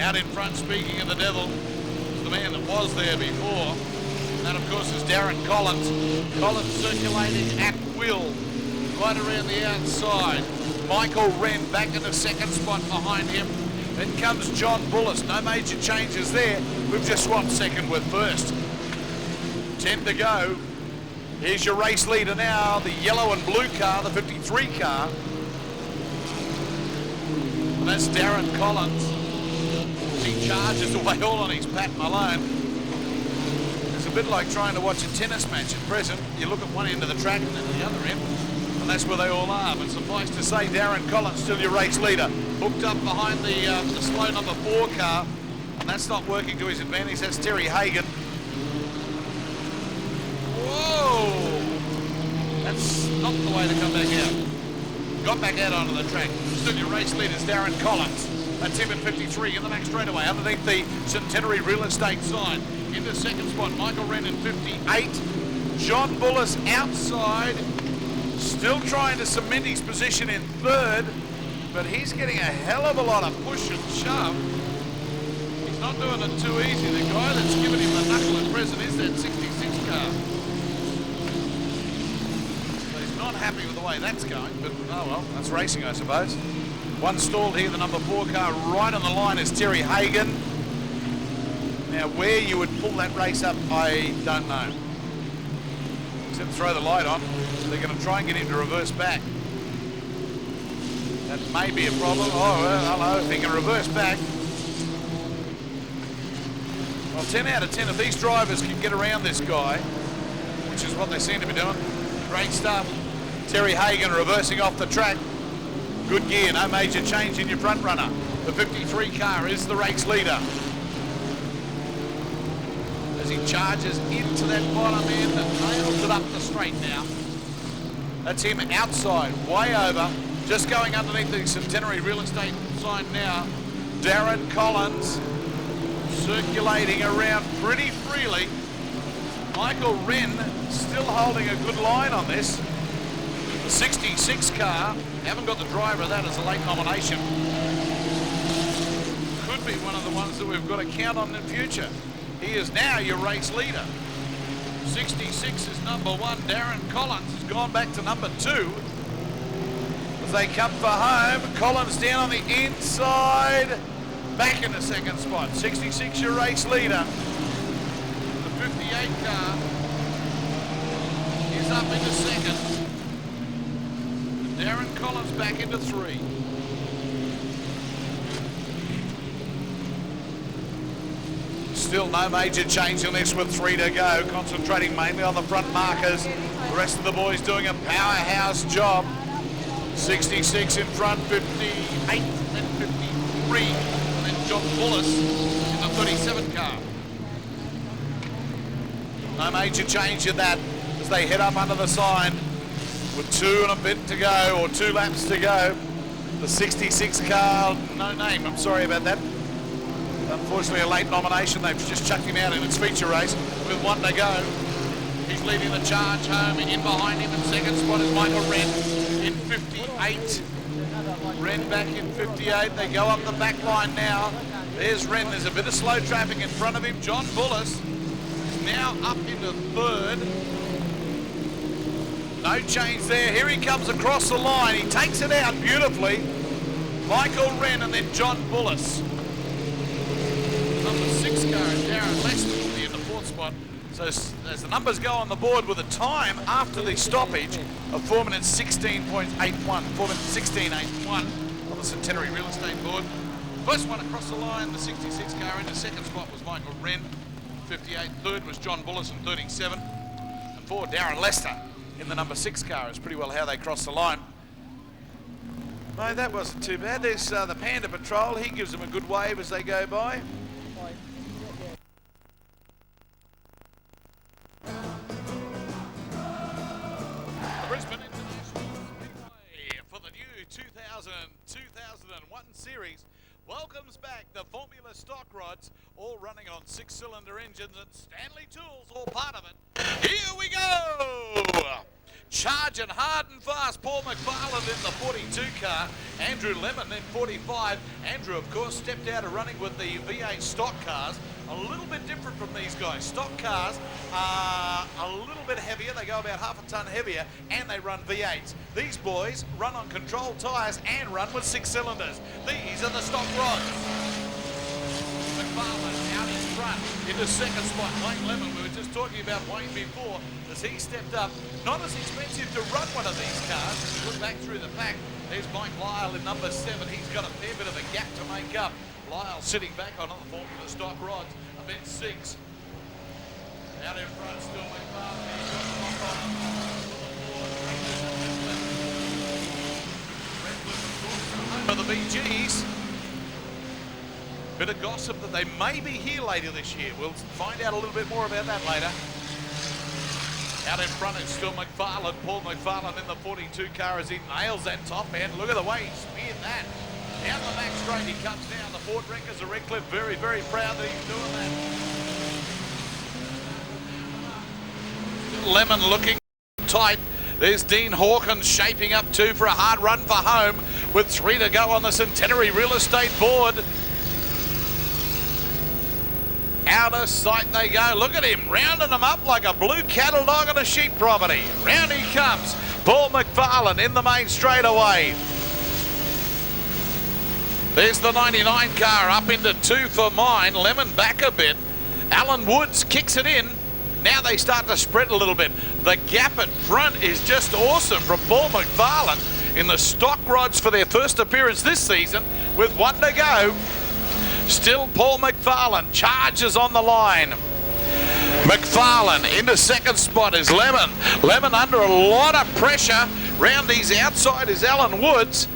[SPEAKER 1] Out in front, speaking of the devil, is the man that was there before. And that, of course, is Darren Collins. Collins circulating at will, right around the outside. Michael Wren back in the 2nd spot behind him. Then comes John Bullis. No major changes there. We've just swapped 2nd with 1st. 10 to go. Here's your race leader now, the yellow and blue car, the 53 car. And that's Darren Collins. He charges away all on his Pat Malone. It's a bit like trying to watch a tennis match at present. You look at one end of the track and then the other end, and that's where they all are. But suffice to say, Darren Collins still your race leader. Hooked up behind the slow number 4 car, and that's not working to his advantage. That's Terry Hagan. Whoa! That's not the way to come back out. Got back out onto the track. Still your race leader is Darren Collins. That's him at 53 in the back straightaway underneath the Centenary Real Estate sign. In the 2nd spot, Michael Wren in 58. John Bullis outside, still trying to cement his position in 3rd, but he's getting a hell of a lot of push and shove. He's not doing it too easy. The guy that's giving him the knuckle at present is that 66 car. So he's not happy with the way that's going, but oh well, that's racing, I suppose. One stalled here, the number 4 car right on the line is Terry Hagan. Now where you would pull that race up, I don't know. Except throw the light on. They're going to try and get him to reverse back. That may be a problem. Oh, well, hello, if he can reverse back. Well, 10 out of 10, if these drivers can get around this guy, which is what they seem to be doing, great stuff. Terry Hagan reversing off the track. Good gear, no major change in your front runner. The 53 car is the race leader. As he charges into that bottom end and nails it up the straight now. That's him outside, way over, just going underneath the Centenary Real Estate sign now. Darren Collins circulating around pretty freely. Michael Wren still holding a good line on this. The 66 car, haven't got the driver of that as a late nomination. Could be one of the ones that we've got to count on in the future. He is now your race leader. 66 is number 1. Darren Collins has gone back to number 2. As they come for home, Collins down on the inside. Back in the 2nd spot. 66 your race leader. The 58 car is up into 2nd. Darren Collins back into 3. Still no major change in this with 3 to go. Concentrating mainly on the front markers. The rest of the boys doing a powerhouse job. 66 in front, 58, then 53, and then John Bullis in the 37 car. No major change in that as they head up under the sign with 2 and a bit to go, or 2 laps to go. The 66 car, no name, I'm sorry about that. Unfortunately a late nomination, they've just chucked him out in its feature race with 1 to go. He's leading the charge home. In behind him in second spot is Michael Wren in 58. Wren back in 58. They go up the back line now. There's Wren. There's a bit of slow traffic in front of him. John Bullis is now up into 3rd. No change there. Here he comes across the line. He takes it out beautifully. Michael Wren and then John Bullis. Number 6 car is Darren Lester in the 4th spot. So as the numbers go on the board with a time after the stoppage of 4 minutes 16.81, 4 minutes 16.81 on the Centenary Real Estate board. First one across the line, the 66 car in the 2nd spot was Michael Wren, 58. 3rd was John Bullis in 37. And 4, Darren Lester in the number 6 car is pretty well how they crossed the line. No, that wasn't too bad. There's the Panda Patrol. He gives them a good wave as they go by. Brisbane International Speedway for the new 2001 series welcomes back the Formula stock rods, all running on 6-cylinder engines, and Stanley Tools, all part of it. Here we go! Charging hard and fast, Paul McFarland in the 42 car, Andrew Lemon in 45. Andrew, of course, stepped out of running with the V8 stock cars. A little bit different from these guys. Stock cars are a little bit heavier. They go about half a ton heavier, and they run V8s. These boys run on controlled tyres and run with 6 cylinders. These are the stock rods. McFarland out in front into 2nd spot. Wayne Lemon, we were just talking about Wayne before, as he stepped up. Not as expensive to run one of these cars. Look back through the pack. There's Mike Lyle in number 7. He's got a fair bit of a gap to make up. Lyle sitting back on the Formula stock rods. A bench 6. Out in front, still McFarland. For the BGs. Bit of gossip that they may be here later this year. We'll find out a little bit more about that later. Out in front, it's still McFarland. Paul McFarland in the 42 car as he nails that top end. Look at the way he speared that. Down the back straight, he comes down. The Ford Wreckers of Redcliffe very, very proud that he's doing that. Lemon looking tight. There's Dean Hawkins shaping up too for a hard run for home with 3 to go on the Centenary Real Estate board. Out of sight they go. Look at him, rounding them up like a blue cattle dog on a sheep property. Round he comes. Paul McFarland in the main straightaway. There's the 99 car up into 2 for mine. Lemon back a bit. Alan Woods kicks it in. Now they start to spread a little bit. The gap at front is just awesome from Paul McFarland in the stock rods for their first appearance this season with 1 to go. Still Paul McFarland charges on the line. McFarland into 2nd spot is Lemon. Lemon under a lot of pressure. Round his outside is Alan Woods.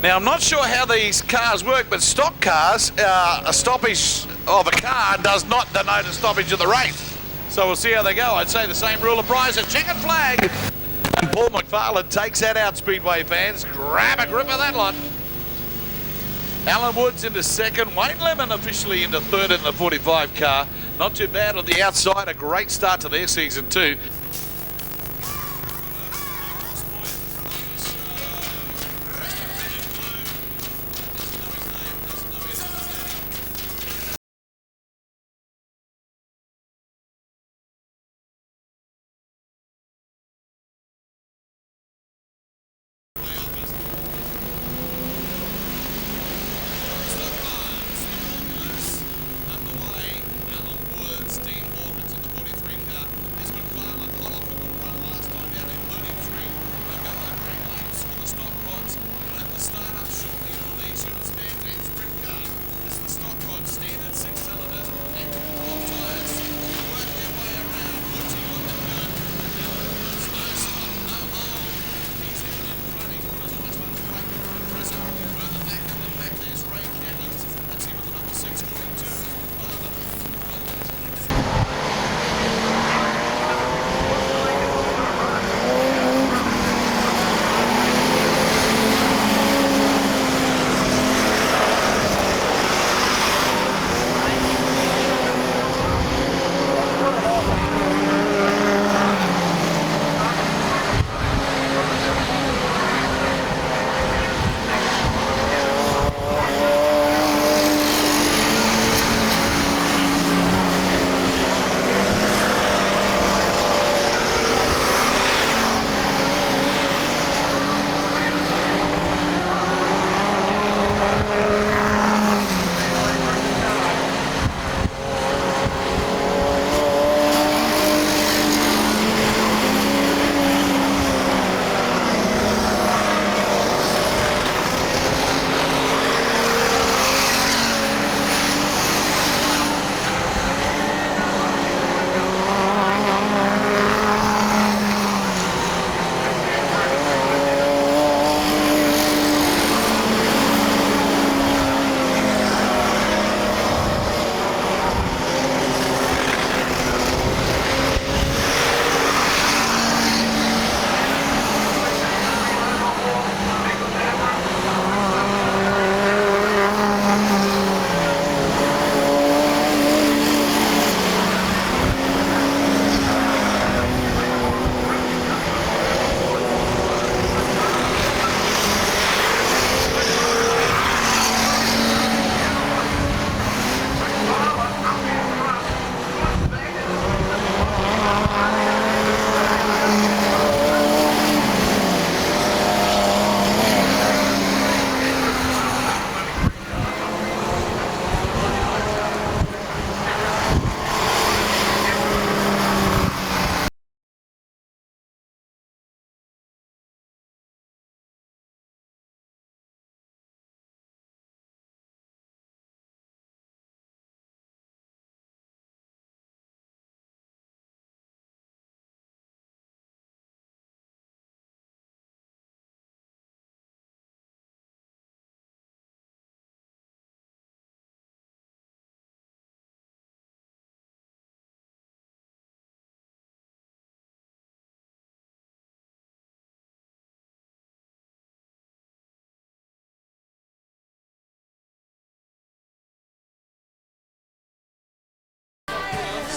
[SPEAKER 1] Now, I'm not sure how these cars work, but stock cars, a stoppage of a car does not denote a stoppage of the race. So we'll see how they go. I'd say the same rule applies. A checkered flag. And Paul McFarland takes that out, Speedway fans. Grab a grip of that lot. Alan Woods into 2nd. Wayne Lemon officially into 3rd in the 45 car. Not too bad on the outside. A great start to their season too.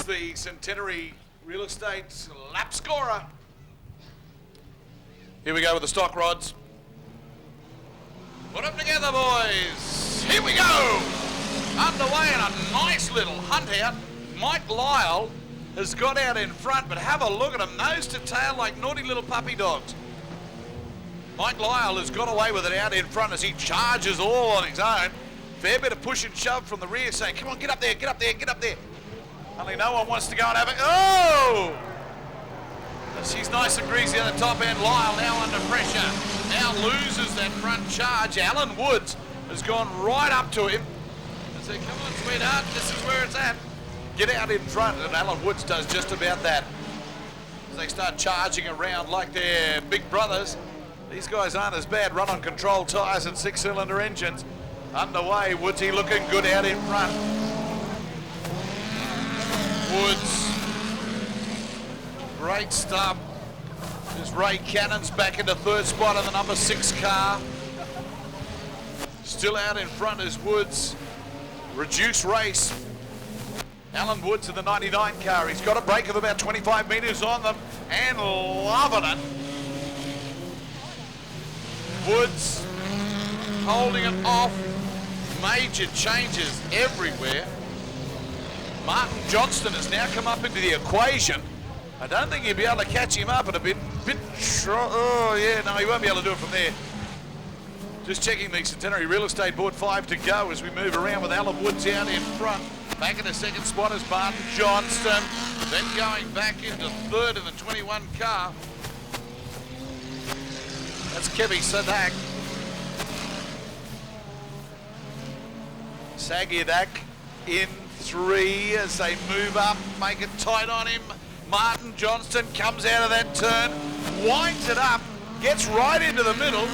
[SPEAKER 1] Woods, the Centenary Real Estate lap scorer. Here we go with the stock rods. Put them together, boys. Here we go. Underway in a nice little hunt out. Mike Lyle has got out in front, but have a look at him, nose to tail like naughty little puppy dogs. Mike Lyle has got away with it out in front as he charges all on his own. Fair bit of push and shove from the rear saying, come on, get up there, get up there, get up there. Only no one wants to go and have it. Oh! She's nice and greasy at the top end. Lyle now under pressure. Now loses that front charge. Alan Woods has gone right up to him and said, come on, sweetheart, this is where it's at. Get out in front, and Alan Woods does just about that. As they start charging around like they're big brothers. These guys aren't as bad. Run on control tyres and 6-cylinder engines. Underway, Woodsy looking good out in front. Woods. Great stuff. There's Ray Cannon's back into third spot in the number 6 car. Still out in front is Woods. Reduced race. Alan Woods in the 99 car. He's got a break of about 25 metres on them and loving it. Woods holding it off. Major changes everywhere. Martin Johnston has now come up into the equation. I don't think he'll be able to catch him up at a bit oh yeah, no, he won't be able to do it from there. Just checking the Centenary Real Estate board, 5 to go as we move around with Alan Woods out in front. Back in the second spot is Martin Johnston. Then going back into third in the 21 car. That's Kevy Sadak. Sagiadak in 3 as they move up, make it tight on him. Martin Johnston comes out of that turn, winds it up, gets right into the middle.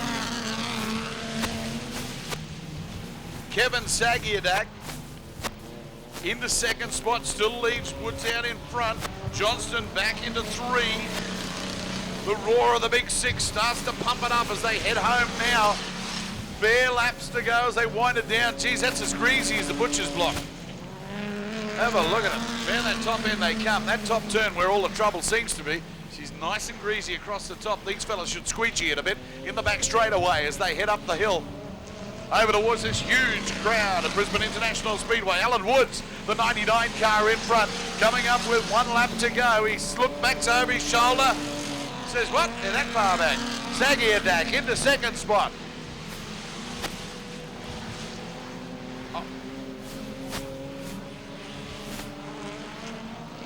[SPEAKER 1] Kevin Sagiadak into second spot, still leaves Woods out in front. Johnston back into 3. The roar of the big 6 starts to pump it up as they head home now. Bare laps to go as they wind it down. Geez, that's as greasy as the butcher's block. Have a look at it. Down that top end they come. That top turn where all the trouble seems to be. She's nice and greasy across the top. These fellas should squeegee it a bit in the back straightaway as they head up the hill. Over towards this huge crowd at Brisbane International Speedway. Alan Woods, the 99 car in front, coming up with 1 lap to go. He looked back over his shoulder. Says, what? They're that far back. Sagiadak into second spot.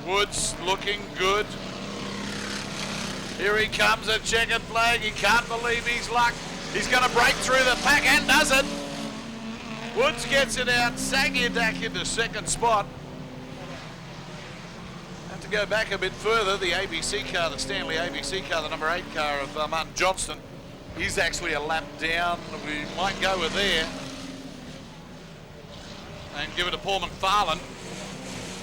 [SPEAKER 1] Woods looking good. Here he comes, a checkered flag. He can't believe his luck. He's going to break through the pack and does it. Woods gets it out. Sagiadak into second spot. Have to go back a bit further. The ABC car, the Stanley ABC car, the number 8 car of Martin Johnston, he's actually a lap down. We might go with there and give it to Paul McFarlane.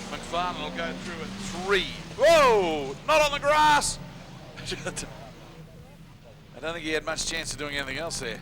[SPEAKER 1] McFarlane will go through at 3. Whoa, not on the grass. I don't think he had much chance of doing anything else there.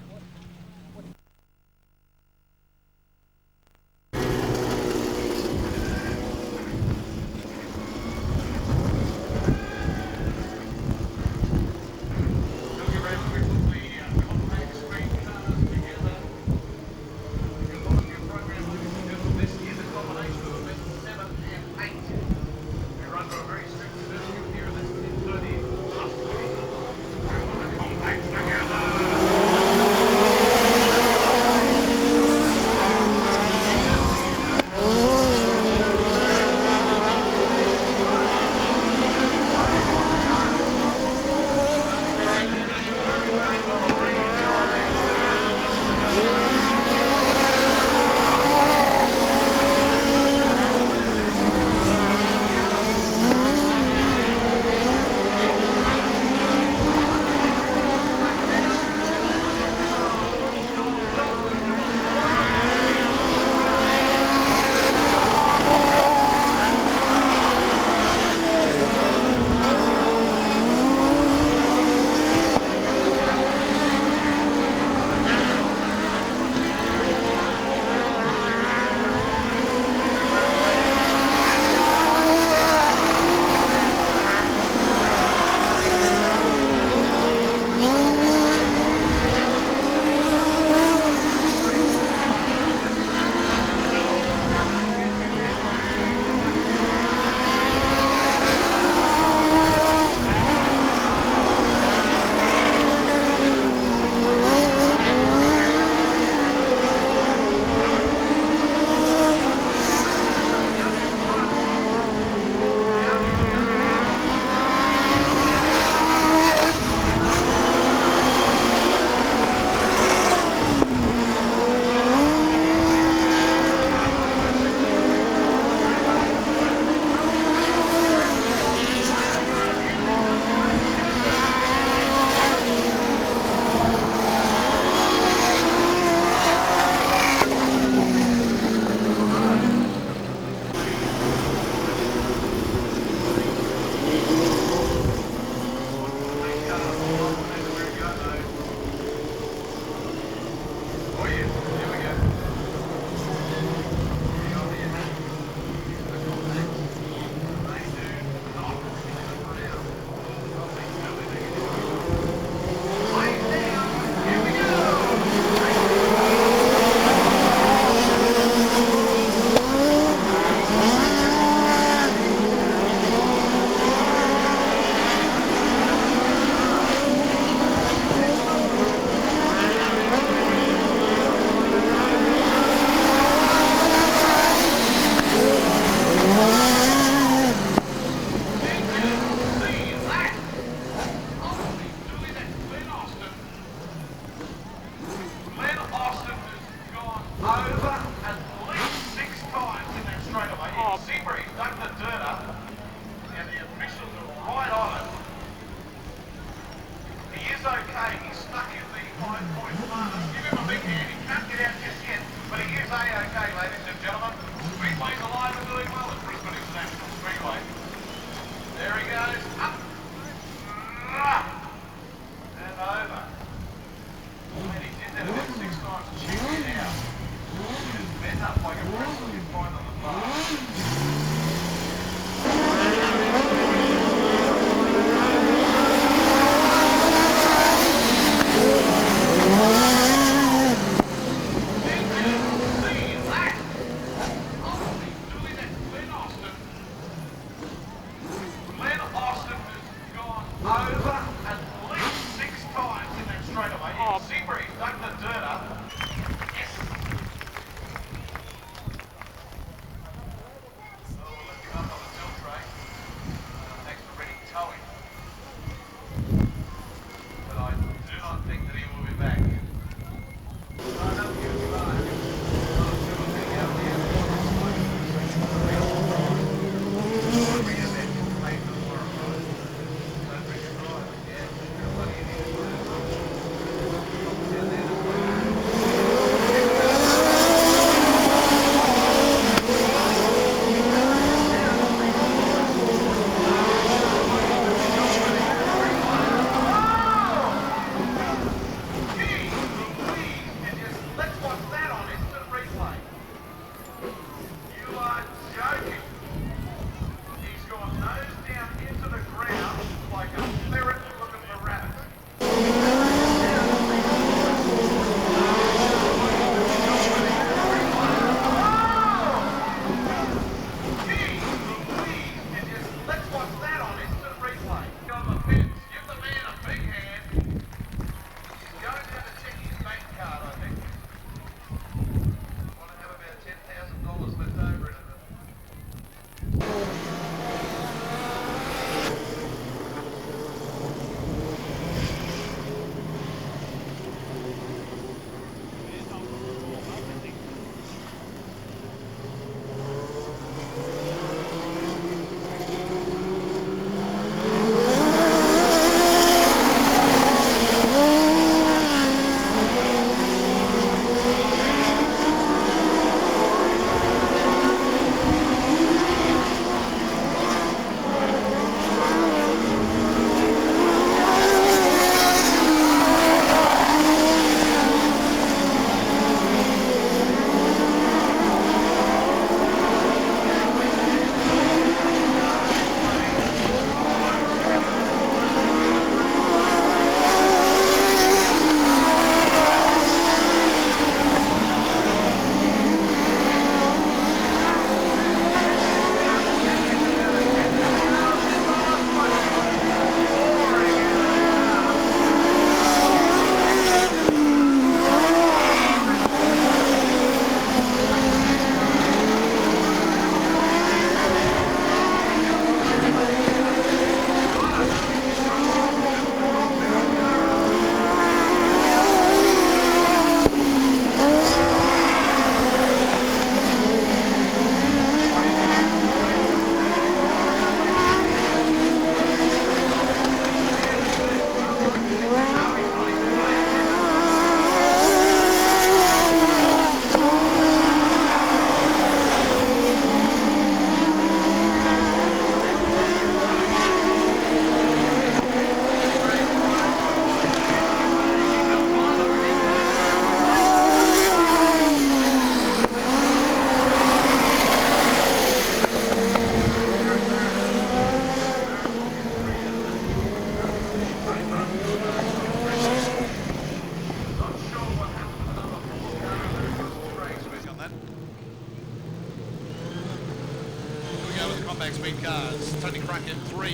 [SPEAKER 1] Speedcars. Tony Crack in 3,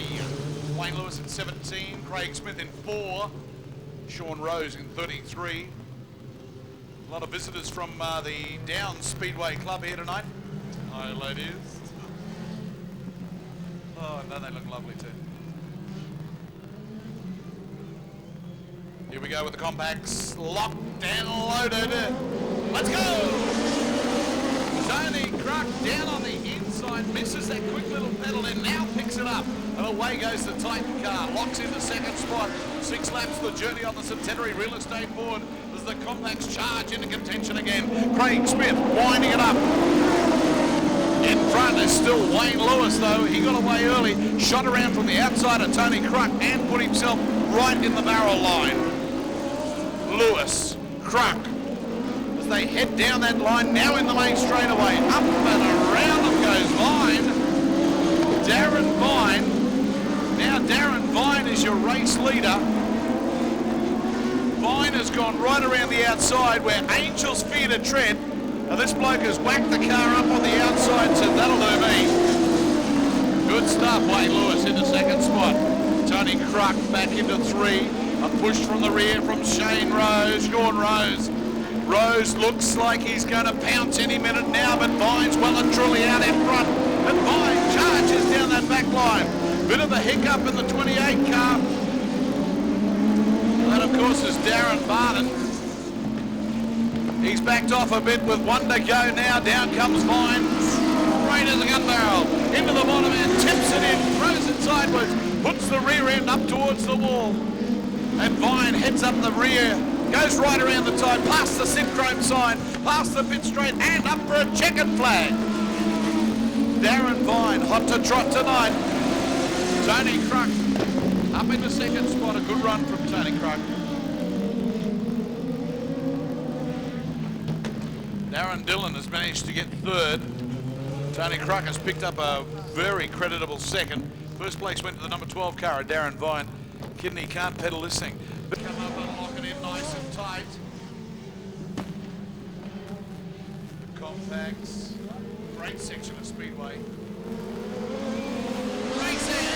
[SPEAKER 1] Wayne Lewis in 17, Craig Smith in 4, Sean Rose in 33. A lot of visitors from the Downs Speedway Club here tonight. Hi, ladies. Oh, no, they look lovely too. Here we go with the compacts, locked and loaded. Let's go! Tony Crack down on the inside, misses that quick little pedal and now picks it up. And away goes the Titan car, locks in the second spot. 6 laps the journey on the Centenary Real Estate Board as the compacts charge into contention again. Craig Smith winding it up. In front is still Wayne Lewis though. He got away early, shot around from the outside of Tony Crack and put himself right in the barrel line. Lewis, Crack, as they head down that line, now in the main straightaway. Up and around them goes Vine. Darren Vine. Now Darren Vine is your race leader. Vine has gone right around the outside where Angels fear to tread. Now this bloke has whacked the car up on the outside and said, that'll do me. Good stuff, Wayne Lewis into second spot. Tony Crack back into 3. A push from the rear from Shane Rose, Sean Rose. Rose looks like he's going to pounce any minute now, but Vine's well and truly out in front. And Vine charges down that back line. Bit of a hiccup in the 28 car. That, of course, is Darren Barton. He's backed off a bit with 1 to go now. Down comes Vine. Straight as a gun barrel. Into the bottom end, tips it in, throws it sideways, puts the rear end up towards the wall. And Vine heads up the rear, goes right around the tie, past the Synchrome sign, past the pit straight, and up for a checkered flag. Darren Vine, hot to trot tonight. Tony Crack up in the second spot, a good run from Tony Crack. Darren Dillon has managed to get third. Tony Kruk has picked up a very creditable second. First place went to the number 12 car, Darren Vine. Kidney can't pedal this thing. But come up and lock it in nice and tight. Compacts. Great section of Speedway. Racing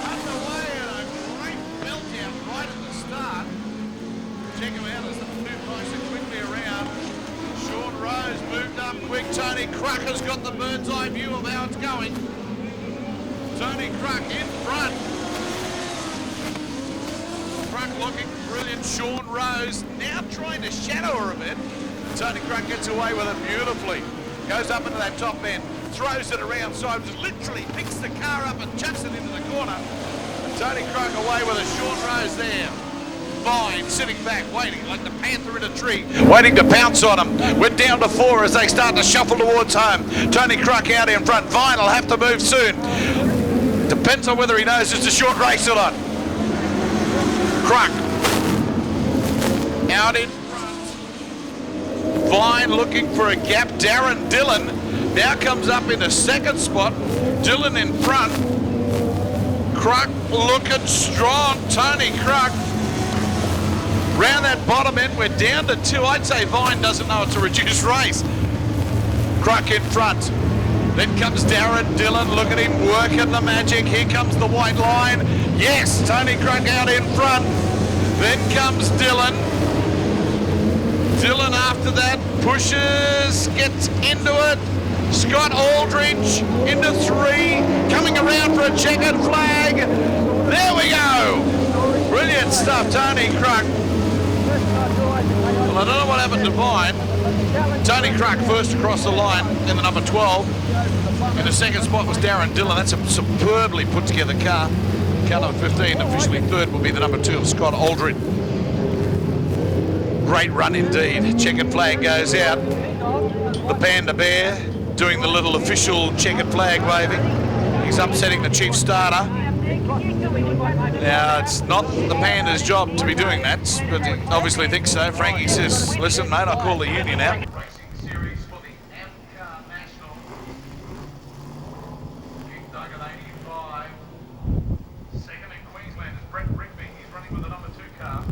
[SPEAKER 1] underway and a great meltdown right at the start. Check him out as the move nice and quickly around. Sean Rose moved up quick. Tony Kruk has got the bird's eye view of how it's going. Tony Kruk in front. Kruk looking brilliant. Sean Rose now trying to shadow her a bit. Tony Kruk gets away with it beautifully. Goes up into that top end, throws it around side, just literally picks the car up and chucks it into the corner. And Tony Kruk away with a Sean Rose there. Vine sitting back, waiting like the panther in a tree, waiting to pounce on him. We're down to 4 as they start to shuffle towards home. Tony Kruk out in front. Vine will have to move soon. Depends on whether he knows it's a short race or not. Kruk out in front. Vine looking for a gap. Darren Dillon now comes up in the second spot. Dillon in front. Kruk looking strong. Tony Kruk round that bottom end. We're down to 2. I'd say Vine doesn't know it's a reduced race. Kruk in front. Then comes Darren Dillon. Look at him working the magic. Here comes the white line. Yes, Tony Kruk out in front. Then comes Dillon. Dillon after that pushes, gets into it. Scott Aldridge into 3. Coming around for a checkered flag. There we go. Brilliant stuff, Tony Kruk. Well, I don't know what happened to Vine. Tony Kruk first across the line in the number 12. In the second spot was Darren Dillon. That's a superbly put together car. Car number 15, officially third, will be the number 2 of Scott Aldridge. Great run indeed. Checkered flag goes out. The Panda Bear doing the little official checkered flag waving. He's upsetting the chief starter. Now, it's not the Panda's job to be doing that, but he obviously thinks so. Frankie says, listen, mate, I'll call the union out. Racing series for the AMCA National. Doug at 85. Second in Queensland is Brett Rigby. He's running with the number 2 car.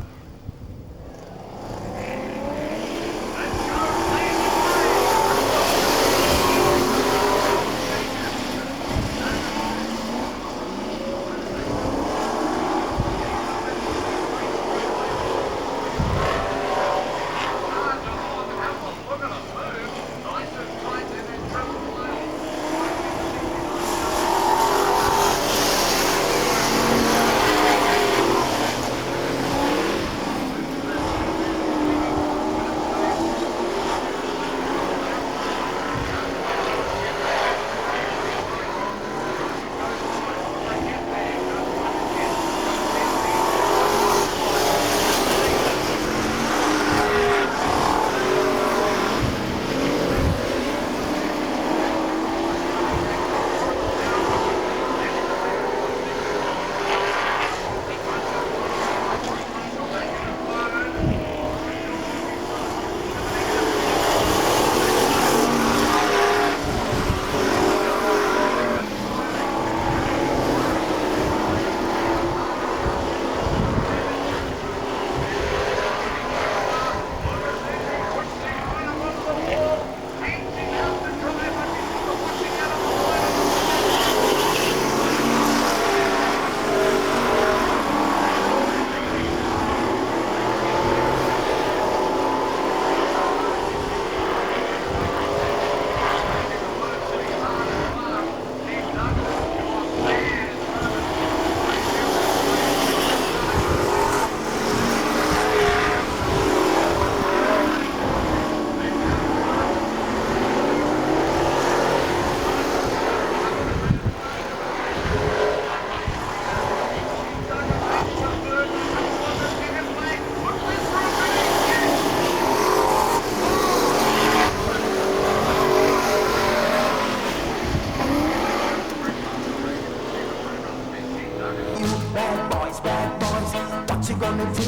[SPEAKER 2] you gonna do?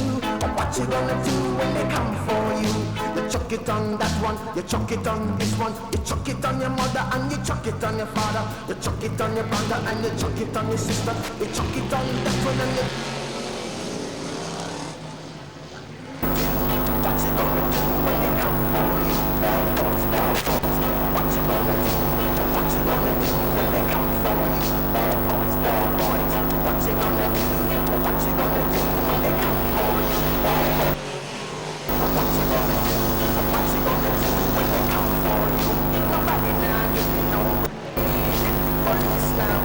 [SPEAKER 2] What you gonna do when they come for you? You chuck it on that one, you chuck it on this one, you chuck it on your mother and you chuck it on your father, you chuck it on your brother and you chuck it on your sister, you chuck it on that one and you... What you gonna do when they come for you? Bad boys, what you gonna do? What you gonna do when they come for you? Bad boys, what you gonna do? What you gonna do when they come for you? Bad boys. What you gonna do? What you gonna do when they come for you? Nobody now giving no police now.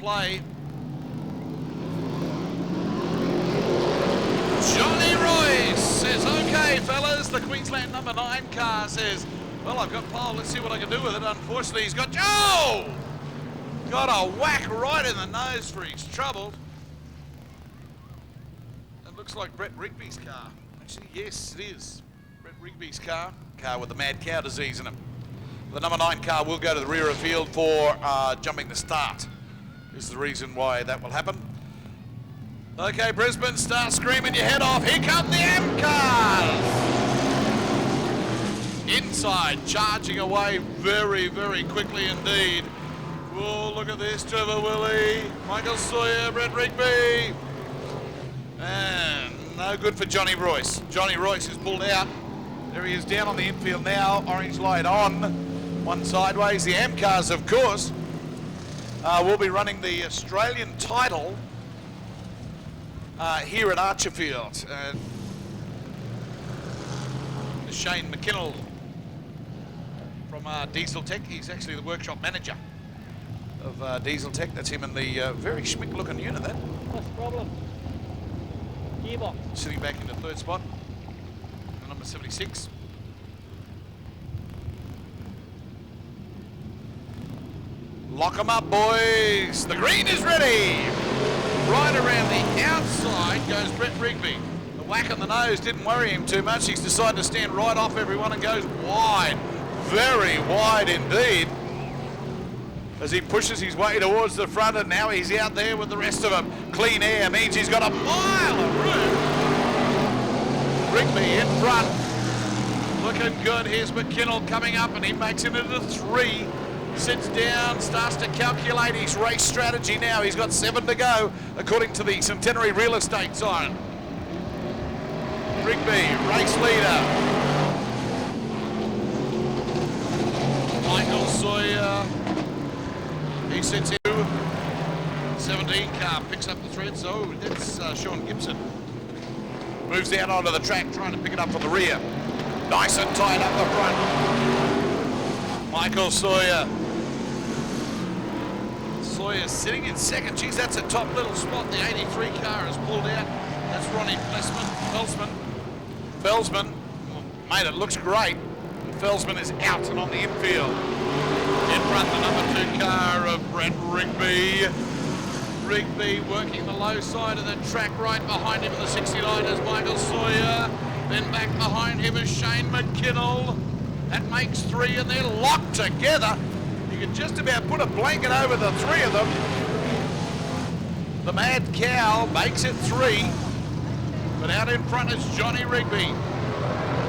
[SPEAKER 1] Play. Johnny Royce says, okay fellas, the Queensland number 9 car says, well, I've got pole, let's see what I can do with it. Unfortunately, he's got, oh! Got a whack right in the nose for his trouble. It looks like Brett Rigby's car. Actually, yes, it is. Brett Rigby's car with the mad cow disease in him. The number 9 car will go to the rear of field for jumping the start. Is the reason why that will happen. Okay, Brisbane, start screaming your head off. Here come the AMCAs! Inside, charging away very, very quickly indeed. Oh, look at this, Trevor Willie, Michael Sawyer, Brett Rigby. And no good for Johnny Royce. Johnny Royce is pulled out. There he is down on the infield now, orange light on, one sideways. The AMCAs, of course, will be running the Australian title here at Archerfield. Shane McKinnell from Diesel Tech. He's actually the workshop manager of Diesel Tech. That's him in the very schmick looking unit, that.
[SPEAKER 3] What's the problem? Gearbox.
[SPEAKER 1] Sitting back in the third spot, number 76. Lock 'em up, boys. The green is ready. Right around the outside goes Brett Rigby. The whack on the nose didn't worry him too much. He's decided to stand right off everyone and goes wide. Very wide indeed. As he pushes his way towards the front, and now he's out there with the rest of them. Clean air means he's got a mile of room. Rigby in front. Looking good. Here's McKinnell coming up, and he makes it into 3. Sits down, starts to calculate his race strategy now. He's got 7 to go, according to the Centenary Real Estate sign. Rigby, race leader. Sawyer, he sets into 17 car, picks up the thread, so that's Sean Gibson. Moves out onto the track, trying to pick it up from the rear. Nice and tight up the front. Michael Sawyer. Sawyer sitting in second. Geez, that's a top little spot. The 83 car has pulled out. That's Ronnie Felsman. Mate, it looks great. Felsman is out and on the infield. In front, the number 2 car of Brett Rigby. Rigby working the low side of the track. Right behind him in the 69 is Michael Sawyer. Then back behind him is Shane McKinnell. That makes 3 and they're locked together. You can just about put a blanket over the 3 of them. The Mad Cow makes it 3. But out in front is Johnny Rigby.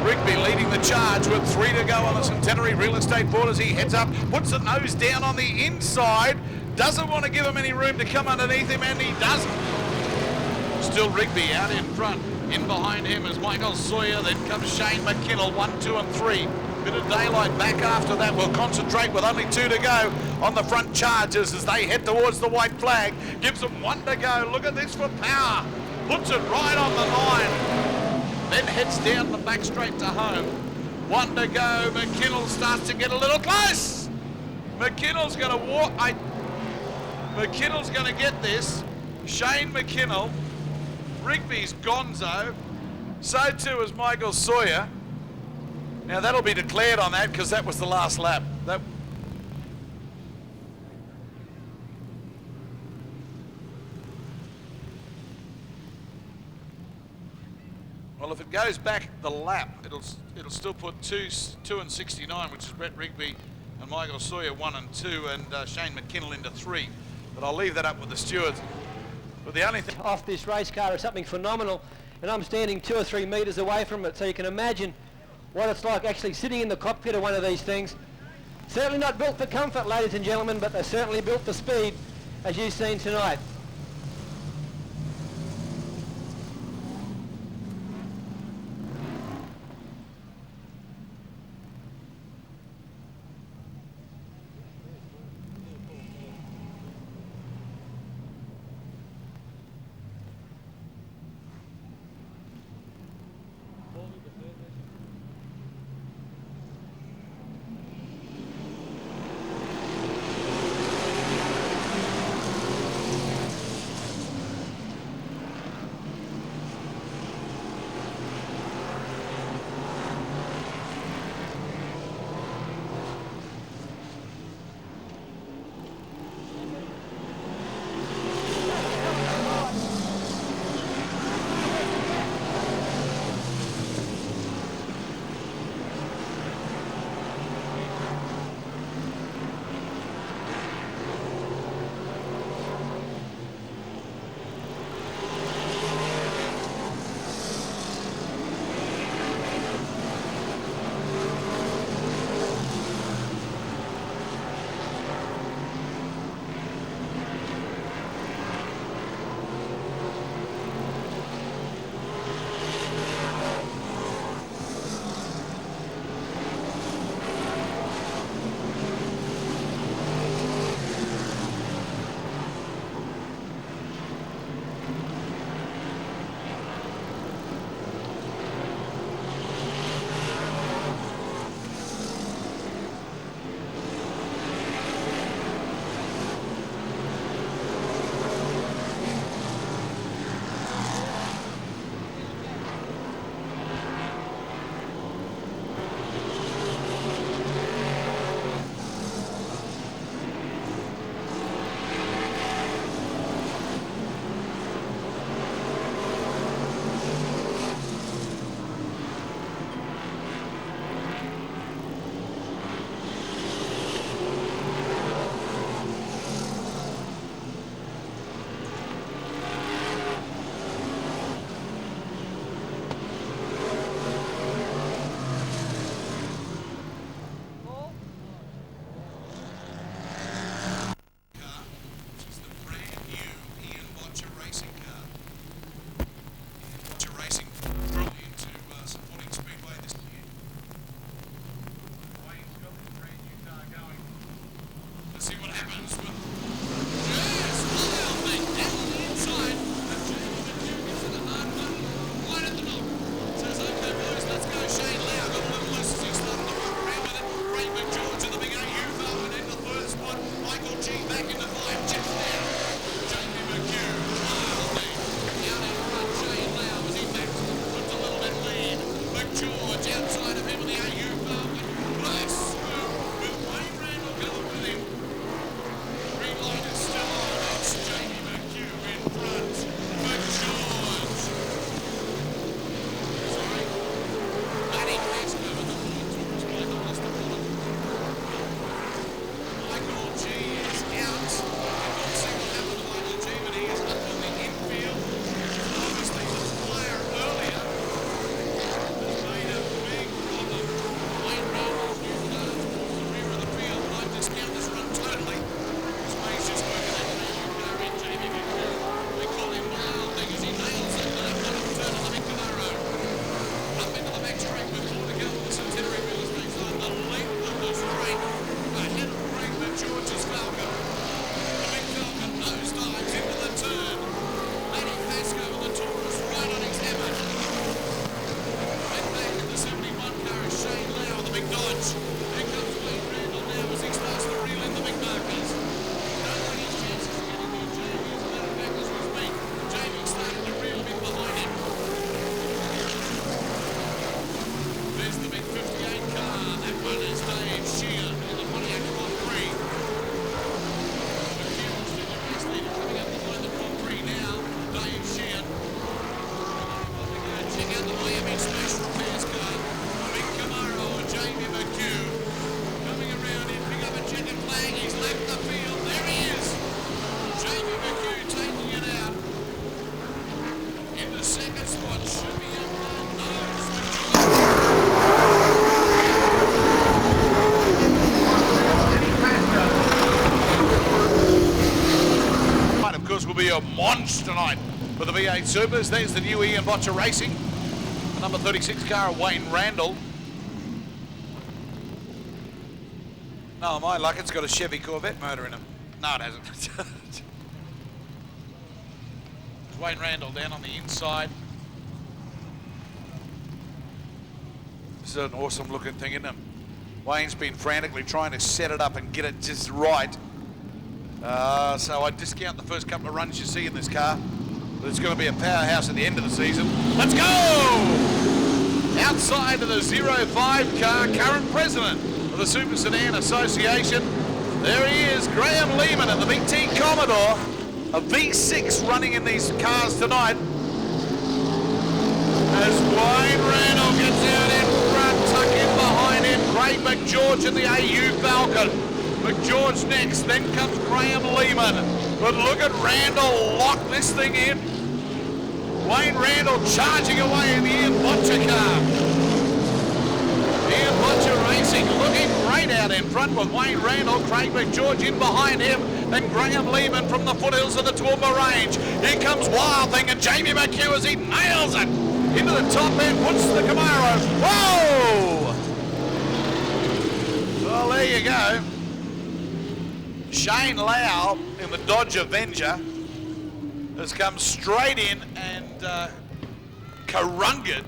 [SPEAKER 1] Rigby leading the charge with 3 to go on the Centenary Real Estate Board as he heads up, puts the nose down on the inside, doesn't want to give him any room to come underneath him, and he doesn't. Still Rigby out in front. In behind him is Michael Sawyer, then comes Shane McKinnell, 1, 2 and 3. Bit of daylight back after that. We'll concentrate with only 2 to go on the front chargers as they head towards the white flag. Gives them 1 to go. Look at this for power. Puts it right on the line. Then heads down the back straight to home. 1 to go. McKinnell starts to get a little close. McKinnell's going to walk. McKinnell's going to get this. Shane McKinnell. Rigby's gonzo. So too is Michael Sawyer. Now that'll be declared on that because that was the last lap. Well, if it goes back the lap, it'll still put 2 and 69, which is Brett Rigby and Michael Sawyer 1 and 2, and Shane McKinnell into 3. But I'll leave that up with the stewards. But the only thing
[SPEAKER 3] Off this race car is something phenomenal, and I'm standing 2 or 3 metres away from it, so you can imagine what it's like actually sitting in the cockpit of one of these things. Certainly not built for comfort, ladies and gentlemen, but they're certainly built for speed, as you've seen tonight.
[SPEAKER 1] V8 Supers. There's the new Ian Botcher Racing. The number 36 car of Wayne Randall. No, my luck, it's got a Chevy Corvette motor in it. No, it hasn't. Wayne Randall down on the inside. This is an awesome looking thing, isn't it? Wayne's been frantically trying to set it up and get it just right. So I discount the first couple of runs you see in this car. But it's going to be a powerhouse at the end of the season. Let's go! Outside of the 05 car, current president of the Super Sedan Association. There he is, Graham Lehman in the BT Commodore. A V6 running in these cars tonight. As Wayne Randall gets out in front, tuck in behind him, Craig McGeorge in the AU Falcon. McGeorge next, then comes Graham Lehman. But look at Randall lock this thing in. Wayne Randall charging away in the Ian Botcher car. Ian Botcher Racing looking great out in front with Wayne Randall, Craig McGeorge in behind him, then Graham Lehman from the foothills of the Toowoomba Range. Here comes Wild Thing and Jamie McHugh as he nails it. Into the top end, puts the Camaro. Whoa! Well, there you go. Shane Lau in the Dodge Avenger has come straight in and carungered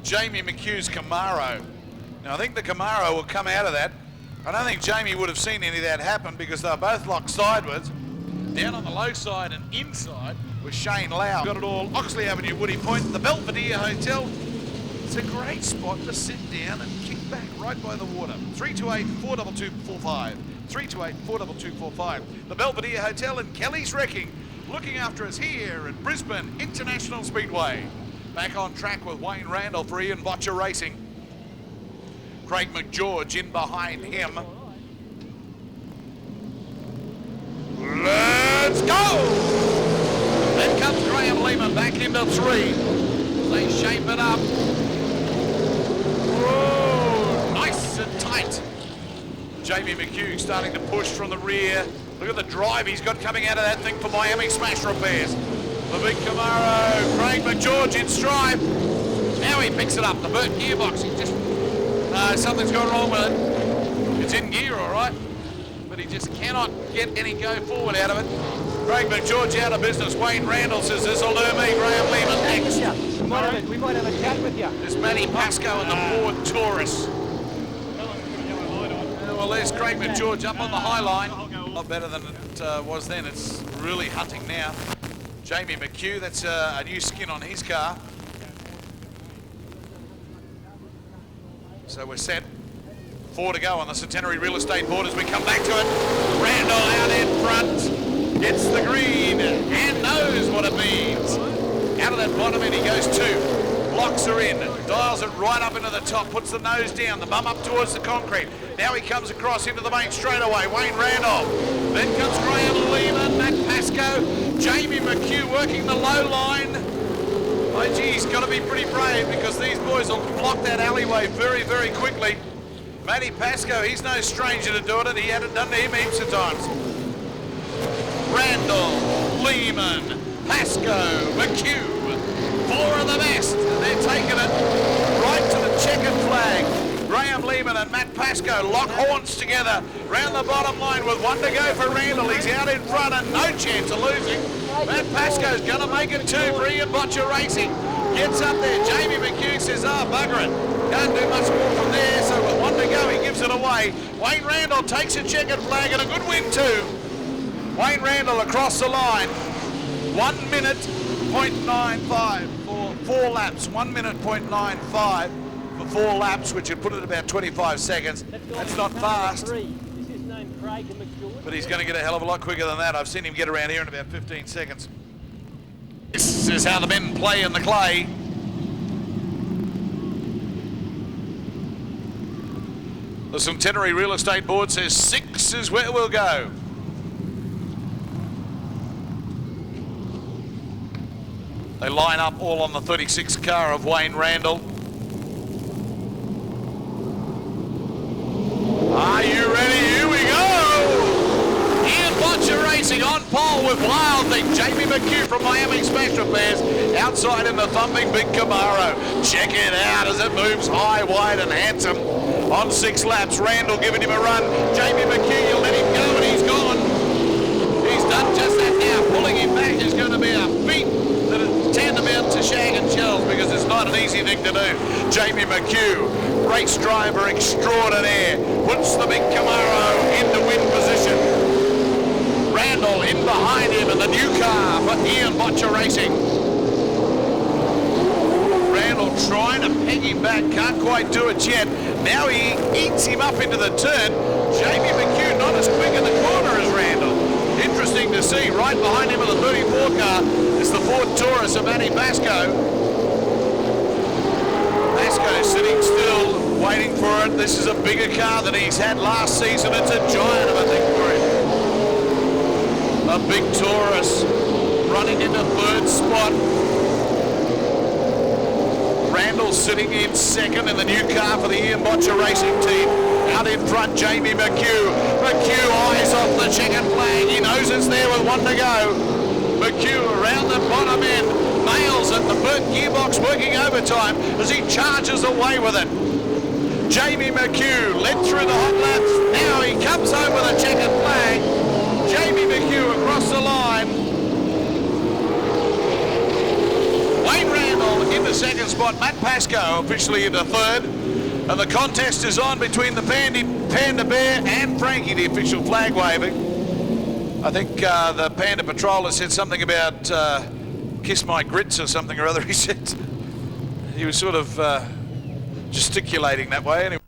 [SPEAKER 1] Jamie McHugh's Camaro. Now, I think the Camaro will come out of that. I don't think Jamie would have seen any of that happen because they're both locked sideways. Down on the low side and inside with Shane Lau. Got it all, Oxley Avenue, Woody Point, the Belvedere Hotel. It's a great spot to sit down and kick back right by the water. 328-42245. 328-42245. The Belvedere Hotel in Kelly's Wrecking. Looking after us here at Brisbane International Speedway. Back on track with Wayne Randall for Ian Botcher Racing. Craig McGeorge in behind him. Let's go! Then comes Graham Lehman back into three. They shape it up. Whoa, nice and tight. Jamie McHugh starting to push from the rear. Look at the drive he's got coming out of that thing for Miami Smash Repairs. The big Camaro, Craig McGeorge in stride. Now he picks it up, the burnt gearbox. He just, something's gone wrong with it. It's in gear, all right, but he just cannot get any go forward out of it. Craig McGeorge out of business. Wayne Randall says, this'll do me. Graham Lehman next.
[SPEAKER 3] We might have a chat with you.
[SPEAKER 1] There's Matty Pascoe in the Ford Taurus. Well, there's Craig McGeorge up on the high line. A lot better than it was then. It's really hunting now. Jamie McHugh, that's a new skin on his car. So we're set. 4 to go on the Centenary Real Estate board as we come back to it. Randall out in front. Gets the green and knows what it means. Out of that bottom end he goes 2. Blocks her in, dials it right up into the top, puts the nose down, the bum up towards the concrete. Now he comes across into the main straightaway, Wayne Randall. Then comes Graham Lehman, Matt Pascoe, Jamie McHugh working the low line. Oh gee, he's got to be pretty brave because these boys will block that alleyway very, very quickly. Matty Pascoe, he's no stranger to doing it. He had it done to him heaps of times. Randall, Lehman, Pascoe, McHugh. 4 of the best. They're taking it right to the checkered flag. Graham Lehman and Matt Pascoe lock horns together round the bottom line with 1 to go for Randall. He's out in front and no chance of losing. Matt Pascoe's going to make it 2 for Ian Botcher Racing. Gets up there. Jamie McHugh says, bugger it. Can't do much more from there. So with 1 to go, he gives it away. Wayne Randall takes a checkered flag and a good win too. Wayne Randall across the line. 1 minute, 0.95 for 4 laps. 1 minute, 0.95 for 4 laps, which would put it about 25 seconds. That's not fast. But he's going to get a hell of a lot quicker than that. I've seen him get around here in about 15 seconds. This is how the men play in the clay. The Centenary Real Estate Board says 6 is where we'll go. They line up all on the 36 car of Wayne Randall. Are you ready? Here we go! Ian Botcher racing on pole with Wild Thing. Jamie McHugh from Miami Smash Repairs outside in the thumping big Camaro. Check it out as it moves high, wide and handsome. On 6 laps, Randall giving him a run. Jamie McHugh, you let him go and he's gone. He's done just that now. Pulling him back is going to be a feat that is tantamount to shag and shells because it's not an easy thing to do. Jamie McHugh, race driver extraordinaire, puts the big Camaro into win position. Randall in behind him and the new car for Ian Botcher Racing. Randall trying to peg him back, can't quite do it yet. Now he eats him up into the turn. Jamie McHugh not as quick in the corner as Randall. Interesting to see. Right behind him in the 34 car is the Ford Taurus of Manny Basco. Basco sitting still, waiting for it. This is a bigger car than he's had last season. It's a giant of a thing for him. A big Taurus running into 3rd spot. Randall sitting in 2nd in the new car for the Ian Botcher Racing team. Out in front, Jamie McHugh. McHugh eyes off the checkered flag. He knows it's there with 1 to go. McHugh around the bottom end. Nails it. The burnt gearbox working overtime as he charges away with it. Jamie McHugh led through the hot laps. Now he comes home with a checkered flag. Jamie McHugh across the line. Wayne Randall in the 2nd spot. Matt Pascoe officially into 3rd. And the contest is on between the Panda Bear and Frankie, the official flag waving. I think the Panda Patroller said something about kiss my grits or something or other. He said he was sort of gesticulating that way. Anyway.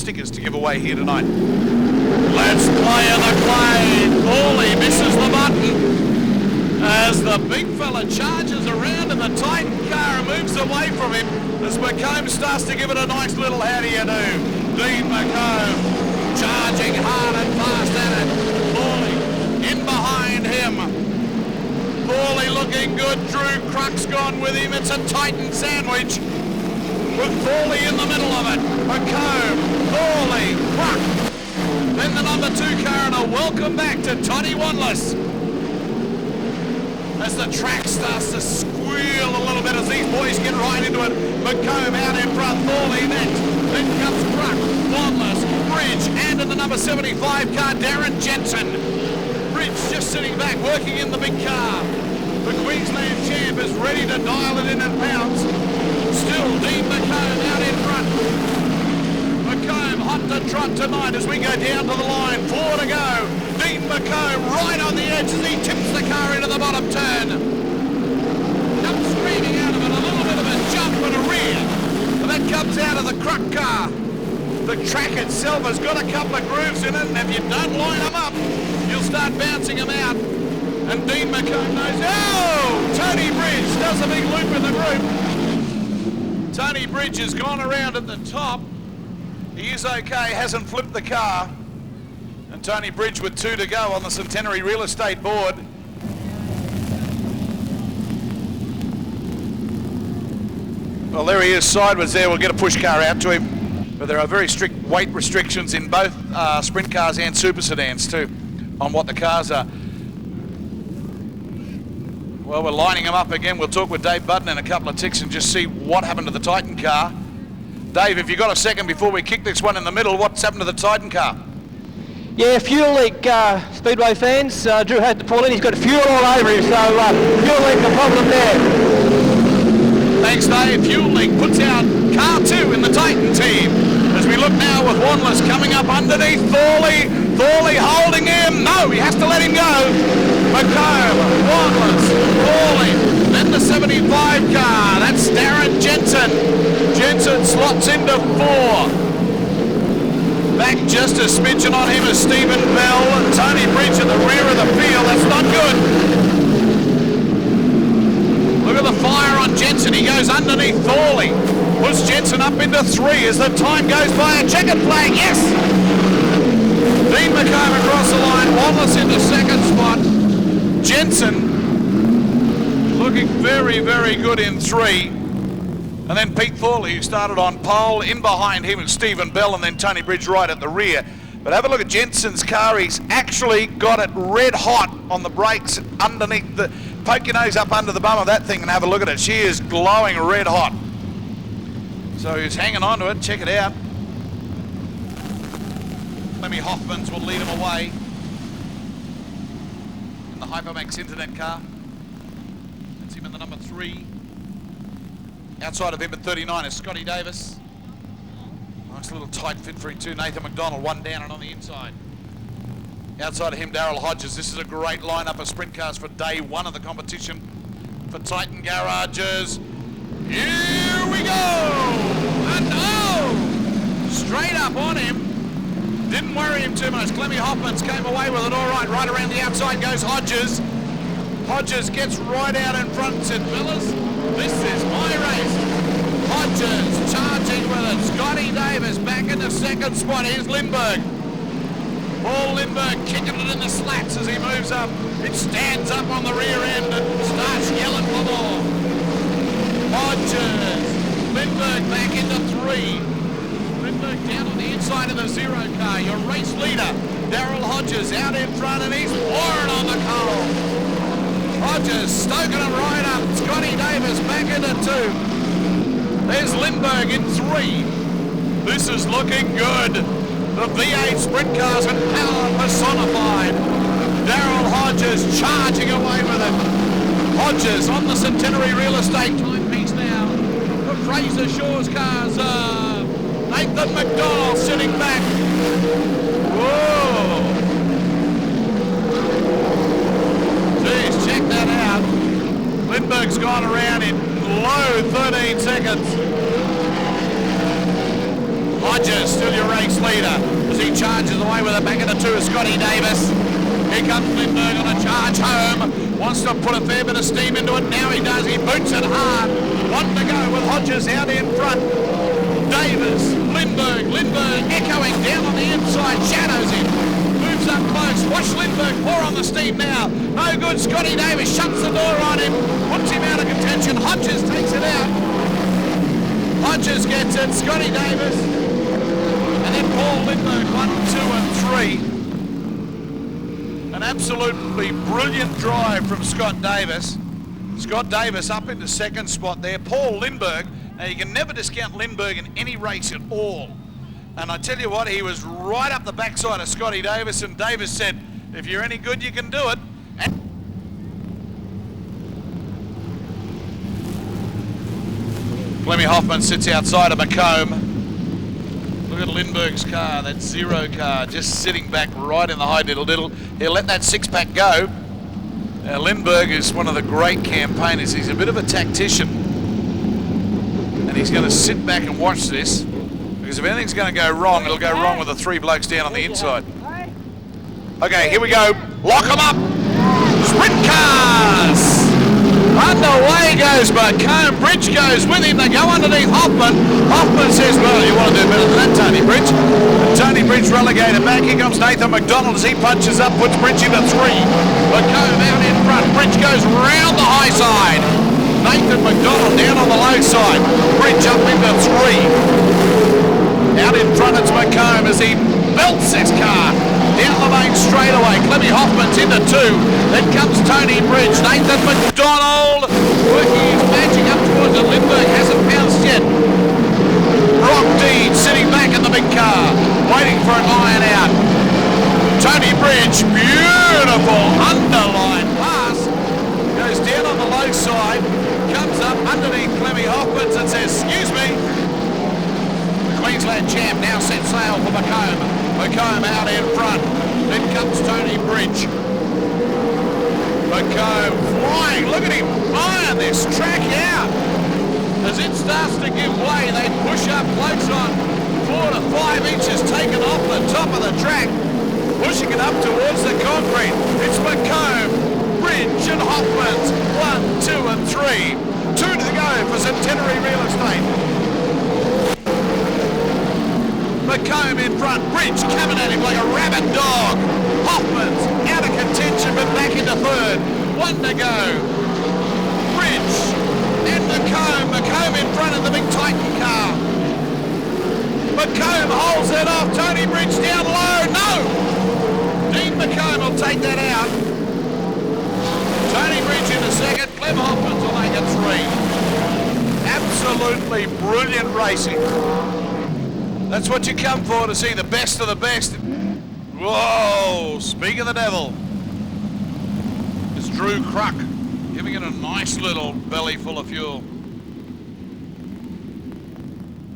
[SPEAKER 1] stickers to give away here tonight. Let's play in the clay. Thorley misses the button as the big fella charges around in the Titan car and moves away from him as McComb starts to give it a nice little how do you do. Dean McComb charging hard and fast at it. Thorley in behind him. Thorley looking good. Drew Crux gone with him. It's a Titan sandwich with Thorley in the middle of it. McComb, Thorley, Crux. Then the number 2 car and a welcome back to Toddy Wanless. As the track starts to squeal a little bit as these boys get right into it. McComb out in front, Thorley next. Then comes Crux, Wanless, Bridge, and in the number 75 car, Darren Jensen. Bridge just sitting back, working in the big car. The Queensland champ is ready to dial it in and pounce. Still Dean McComb out in front. McComb hot to trot tonight as we go down to the line. 4 to go. Dean McComb right on the edge as he tips the car into the bottom turn. Comes screaming out of it, a little bit of a jump and a rear. And that comes out of the Crux car. The track itself has got a couple of grooves in it, and if you don't line them up, you'll start bouncing them out. And Dean McComb knows, oh! Tony Bridge does a big loop in the group. Tony Bridge has gone around at the top. He is okay, hasn't flipped the car. And Tony Bridge with 2 to go on the Centenary Real Estate board. Well, there he is sideways there. We'll get a push car out to him. But there are very strict weight restrictions in both sprint cars and super sedans too on what the cars are. Well, we're lining them up again. We'll talk with Dave Budden in a couple of ticks and just see what happened to the Titan car. Dave, if you've got a second before we kick this one in the middle, what's happened to the Titan car?
[SPEAKER 3] Yeah, fuel leak, Speedway fans. Drew had to pull in. He's got fuel all over him, so fuel leak, a problem there.
[SPEAKER 1] Thanks, Dave. Fuel leak puts out car 2 in the Titan team. As we look now with Wanless coming up underneath Thorley. Thorley holding him. No, he has to let him go. McComb, Wanless, Thorley. Then the 75 car. That's Darren Jensen. Jensen slots into 4. Back just a smidgen on him is Stephen Bell. Tony Bridge at the rear of the field. That's not good. Look at the fire on Jensen. He goes underneath Thorley. Puts Jensen up into 3 as the time goes by. A checkered flag, yes! Dean McComb across the line. Wallace into 2nd spot. Jensen looking very, very good in 3. And then Pete Thorley, who started on pole. In behind him is Stephen Bell and then Tony Bridge right at the rear. But have a look at Jensen's car. He's actually got it red hot on the brakes underneath the... Poke your nose up under the bum of that thing and have a look at it. She is glowing red hot. So he's hanging on to it. Check it out. Lemmy Hoffmans will lead him away in the Hypermax Internet car. That's him in the number 3. Outside of him at 39 is Scotty Davis. Nice little tight fit for him too. Nathan McDonald, 1 down and on the inside. Outside of him, Darryl Hodges. This is a great lineup of sprint cars for day 1 of the competition for Titan Garages. Here we go! And oh! Straight up on him. Didn't worry him too much. Clemmy Hoffmans came away with it all right. Right around the outside goes Hodges. Hodges gets right out in front and said, fellas, this is my race. Hodges charging with it. Scotty Davis back in the 2nd spot. Here's Lindbergh. Paul Lindbergh kicking it in the slats as he moves up. It stands up on the rear end and starts yelling for more. Hodges. Lindbergh back into 3. Lindbergh down on the inside of the 0 car. Your race leader, Darryl Hodges, out in front and he's pouring on the coal. Hodges stoking him right up. Scotty Davis back into 2. There's Lindbergh in 3. This is looking good. The V8 sprint cars and power personified. Darryl Hodges charging away with it. Hodges on the Centenary Real Estate timepiece now. The Fraser Shaw's cars. Nathan McDonald sitting back. Whoa! Jeez, check that out. Lindbergh's gone around in low 13 seconds. Hodges, still your race leader, as he charges away with the back of the two of Scotty Davis. Here comes Lindbergh on a charge home. Wants to put a fair bit of steam into it. Now he does. He boots it hard. One to go with Hodges out in front. Davis, Lindbergh echoing down on the inside. Shadows him. Moves up close. Watch Lindbergh pour on the steam now. No good. Scotty Davis shuts the door on him. Puts him out of contention. Hodges takes it out. Hodges gets it. Scotty Davis. And then Paul Lindbergh 1, 2 and 3. An absolutely brilliant drive from Scott Davis. Scott Davis up into second spot there. Paul Lindbergh. Now you can never discount Lindbergh in any race at all. And I tell you what, he was right up the backside of Scotty Davis, and Davis said, if you're any good, you can do it. And Clemmy Hoffman sits outside of McComb. Look at Lindbergh's car, that zero car, just sitting back right in the high diddle-diddle. He'll let that six-pack go. Now Lindbergh is one of the great campaigners. He's a bit of a tactician. And he's going to sit back and watch this, because if anything's going to go wrong, it'll go wrong with the three blokes down on the inside. Okay, here we go. Lock them up. Sprintcars. Underway goes McComb. Bridge goes with him. They go underneath Hoffman. Hoffman says, well, you want to do better than that, Tony Bridge. And Tony Bridge relegated back. Here comes Nathan McDonald as he punches up, puts Bridge into 3. McComb out in front. Bridge goes round the high side. Nathan McDonald down on the low side. Bridge up into 3. Out in front it's McComb as he belts his car down the main straightaway. Clemmy Hoffman's into 2. Then comes Tony Bridge. Nathan McDonald working his magic up towards it. Lindbergh hasn't bounced yet. Brock Dean sitting back in the big car, waiting for an iron out. Tony Bridge, beautiful underline pass. Goes down on the low side, comes up underneath Clemmy Hoffman's and says, excuse me. The Queensland champ now sets sail for McComb. McComb out in front. Then comes Tony Bridge. McComb flying. Look at him iron this track out. As it starts to give way, they push up. Blokes on 4 to 5 inches taken off the top of the track, pushing it up towards the concrete. It's McComb, Bridge and Hoffman's 1, 2 and 3. 2 to go for Centenary Real Estate. McComb in front, Bridge coming at him like a rabid dog. Hoffman's out of contention but back into 3rd. 1 to go. Bridge and McComb in front of the big Titan car. McComb holds it off. Tony Bridge down low. No! Dean McComb will take that out. Tony Bridge in a second. Clem Hoffman's will make it 3. Absolutely brilliant racing. That's what you come for, to see the best of the best. Whoa, speak of the devil. It's Drew Cruck giving it a nice little belly full of fuel.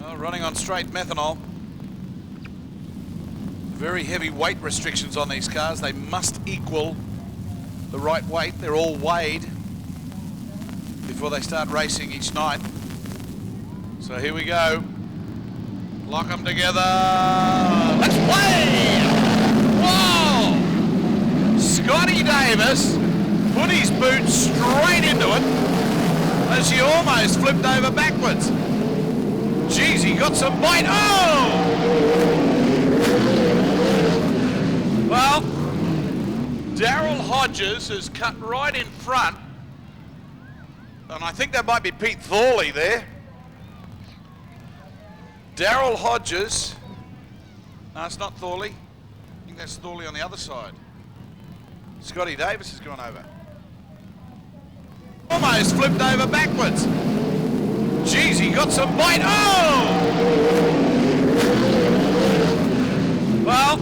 [SPEAKER 1] Oh, running on straight methanol. Very heavy weight restrictions on these cars. They must equal the right weight. They're all weighed before they start racing each night. So here we go. Lock them together. Let's play! Whoa! Scotty Davis put his boot straight into it as he almost flipped over backwards. Geez, he got some bite. Oh! Well, Daryl Hodges has cut right in front. And I think that might be Pete Thorley there. Daryl Hodges. No, it's not Thorley. I think that's Thorley on the other side. Scotty Davis has gone over. Almost flipped over backwards. Geez, he got some bite. Oh! Well,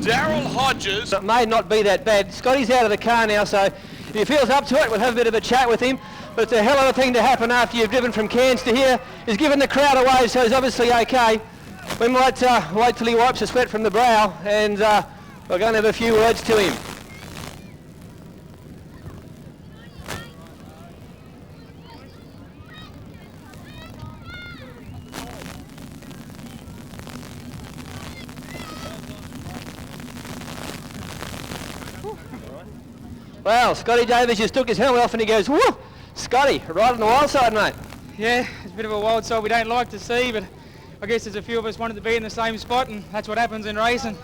[SPEAKER 1] Daryl Hodges.
[SPEAKER 3] It may not be that bad. Scotty's out of the car now, so if he feels up to it, we'll have a bit of a chat with him. But it's a hell of a thing to happen after you've driven from Cairns to here. He's given the crowd away, so he's obviously okay. We might wait till he wipes the sweat from the brow, and we're going to have a few words to him. Well, Scotty Davis just took his helmet off and he goes, whoo! Scotty, right on the wild side, mate.
[SPEAKER 4] Yeah, it's a bit of a wild side we don't like to see, but I guess there's a few of us wanted to be in the same spot, and that's what happens in racing.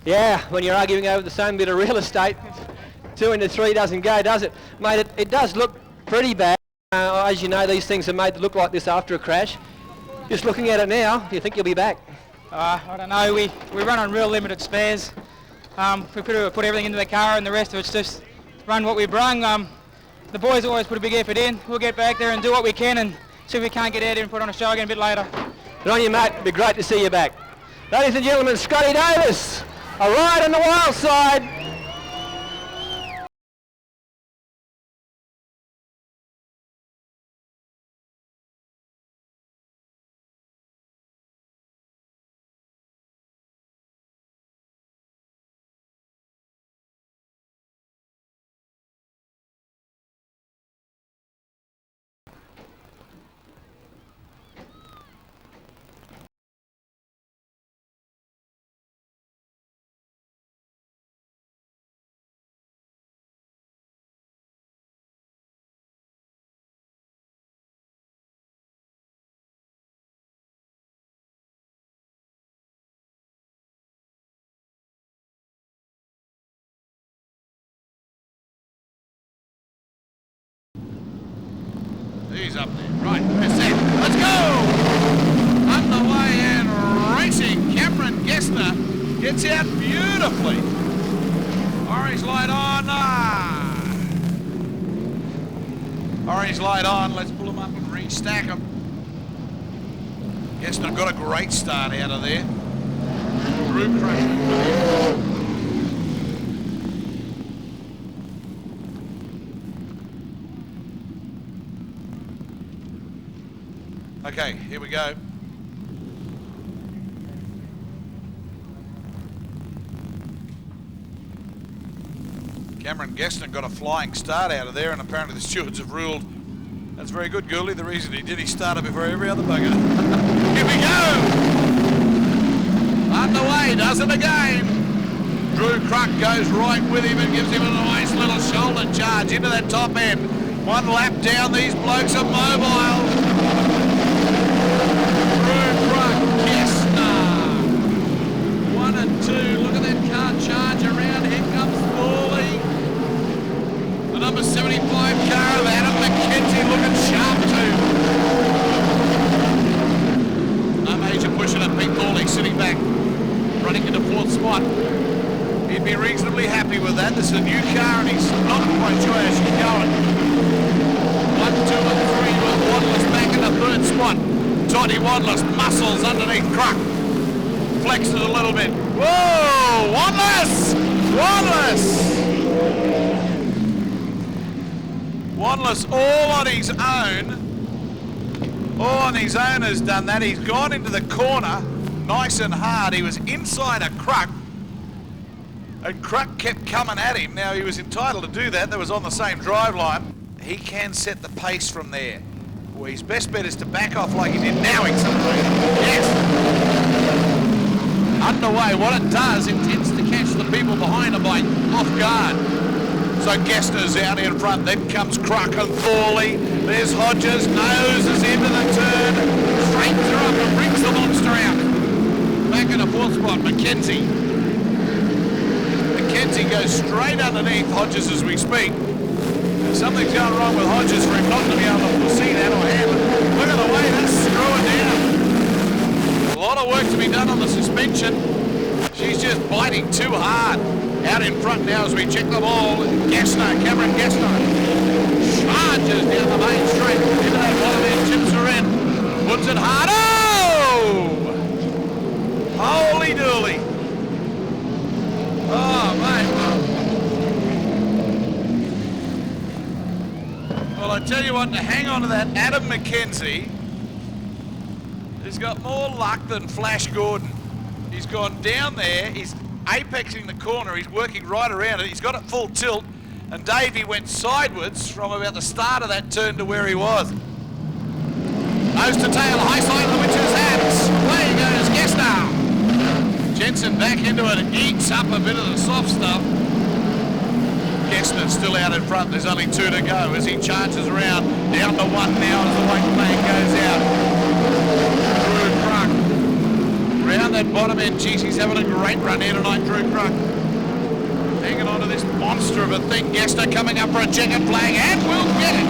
[SPEAKER 3] Yeah, when you're arguing over the same bit of real estate, 2 into 3 doesn't go, does it? Mate, it does look pretty bad. As you know, these things are made to look like this after a crash. Just looking at it now, do you think you'll be back?
[SPEAKER 4] I don't know, we run on real limited spares. We put everything into the car and the rest of it's just run what we brung. The boys always put a big effort in. We'll get back there and do what we can and see if we can't get out here and put on a show again a bit later.
[SPEAKER 3] Good on you, mate. It'd be great to see you back. Ladies and gentlemen, Scotty Davis, a ride on the wild side.
[SPEAKER 1] He's up there. Right, we're set. Let's go! Underway and racing. Cameron Gessner gets out beautifully. Orange light on. Orange light on. Let's pull him up and restack him. Gessner got a great start out of there. Group crushing. Okay, here we go. Cameron Gessner got a flying start out of there, and apparently the stewards have ruled that's very good, Gouldy. The reason he did, he started before every other bugger. Here we go! Underway, does it again. Drew Cruck goes right with him and gives him a nice little shoulder charge into that top end. 1 lap down, these blokes are mobile. Gessner. 1 and 2. Look at that car charge around. Here comes Thorley. The number 75 car of Adam McKenzie looking sharp too. No major pushing it. Pete Thorley sitting back, running into 4th spot. He'd be reasonably happy with that. This is a new car and he's not quite sure how she's going. 1, 2 and 3 with Waddless back in the 3rd spot. Toddy Waddless muscles underneath Cruck. Flexes a little bit. Whoa! Waddless! Waddless! Waddless all on his own. All on his own has done that. He's gone into the corner nice and hard. He was inside a Cruck. And Cruck kept coming at him. Now he was entitled to do that. That was on the same drive line. He can set the pace from there. Well, his best bet is to back off like he did now, accelerating. Yes! Underway, what it does, it tends to catch the people behind him by off guard. So Gessner's out in front, then comes Cruck and Thorley. There's Hodges, noses into the turn, straightens her up and brings the monster out. Back in the 4th spot, McKenzie. McKenzie goes straight underneath Hodges as we speak. Something's going wrong with Hodges for him not to be able to see that or handle it. Look at the way that's screwing down. A lot of work to be done on the suspension. She's just biting too hard. Out in front now as we check them all. Gessner, Cameron Gessner. Charges down the main straight. Into that bottom end, chips her in. Puts it hard. Oh! Holy dooly. Oh, mate. Well, I tell you what, to hang on to that, Adam McKenzie has got more luck than Flash Gordon. He's gone down there, he's apexing the corner, he's working right around it, he's got it full tilt, and Davey went sideways from about the start of that turn to where he was. Nose to tail, high side, the witch's hats. Away goes Gessner. Jensen back into it, eats up a bit of the soft stuff. Gessner's still out in front. There's only 2 to go as he charges around. Down to 1 now as the white flag goes out. Drew Kruk. Round that bottom end. Geez, he's having a great run here tonight, Drew Kruk. Hanging on to this monster of a thing. Gessner coming up for a checkered flag and will get it.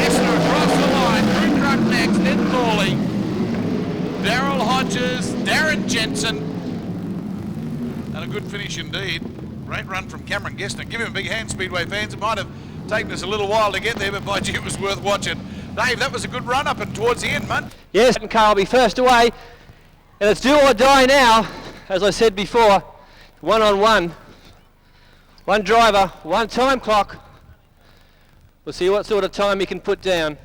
[SPEAKER 1] Gessner across the line. Drew Kruk next. Then Thorley. Daryl Hodges. Darren Jensen. And a good finish indeed. Great run from Cameron Gessner. Give him a big hand, Speedway fans. It might have taken us a little while to get there, but by gee, it was worth watching. Dave, that was a good run up and towards the end, mate.
[SPEAKER 3] Yes, and Carl will be first away. And it's do or die now, as I said before. 1-on-1. One driver, one time clock. We'll see what sort of time he can put down.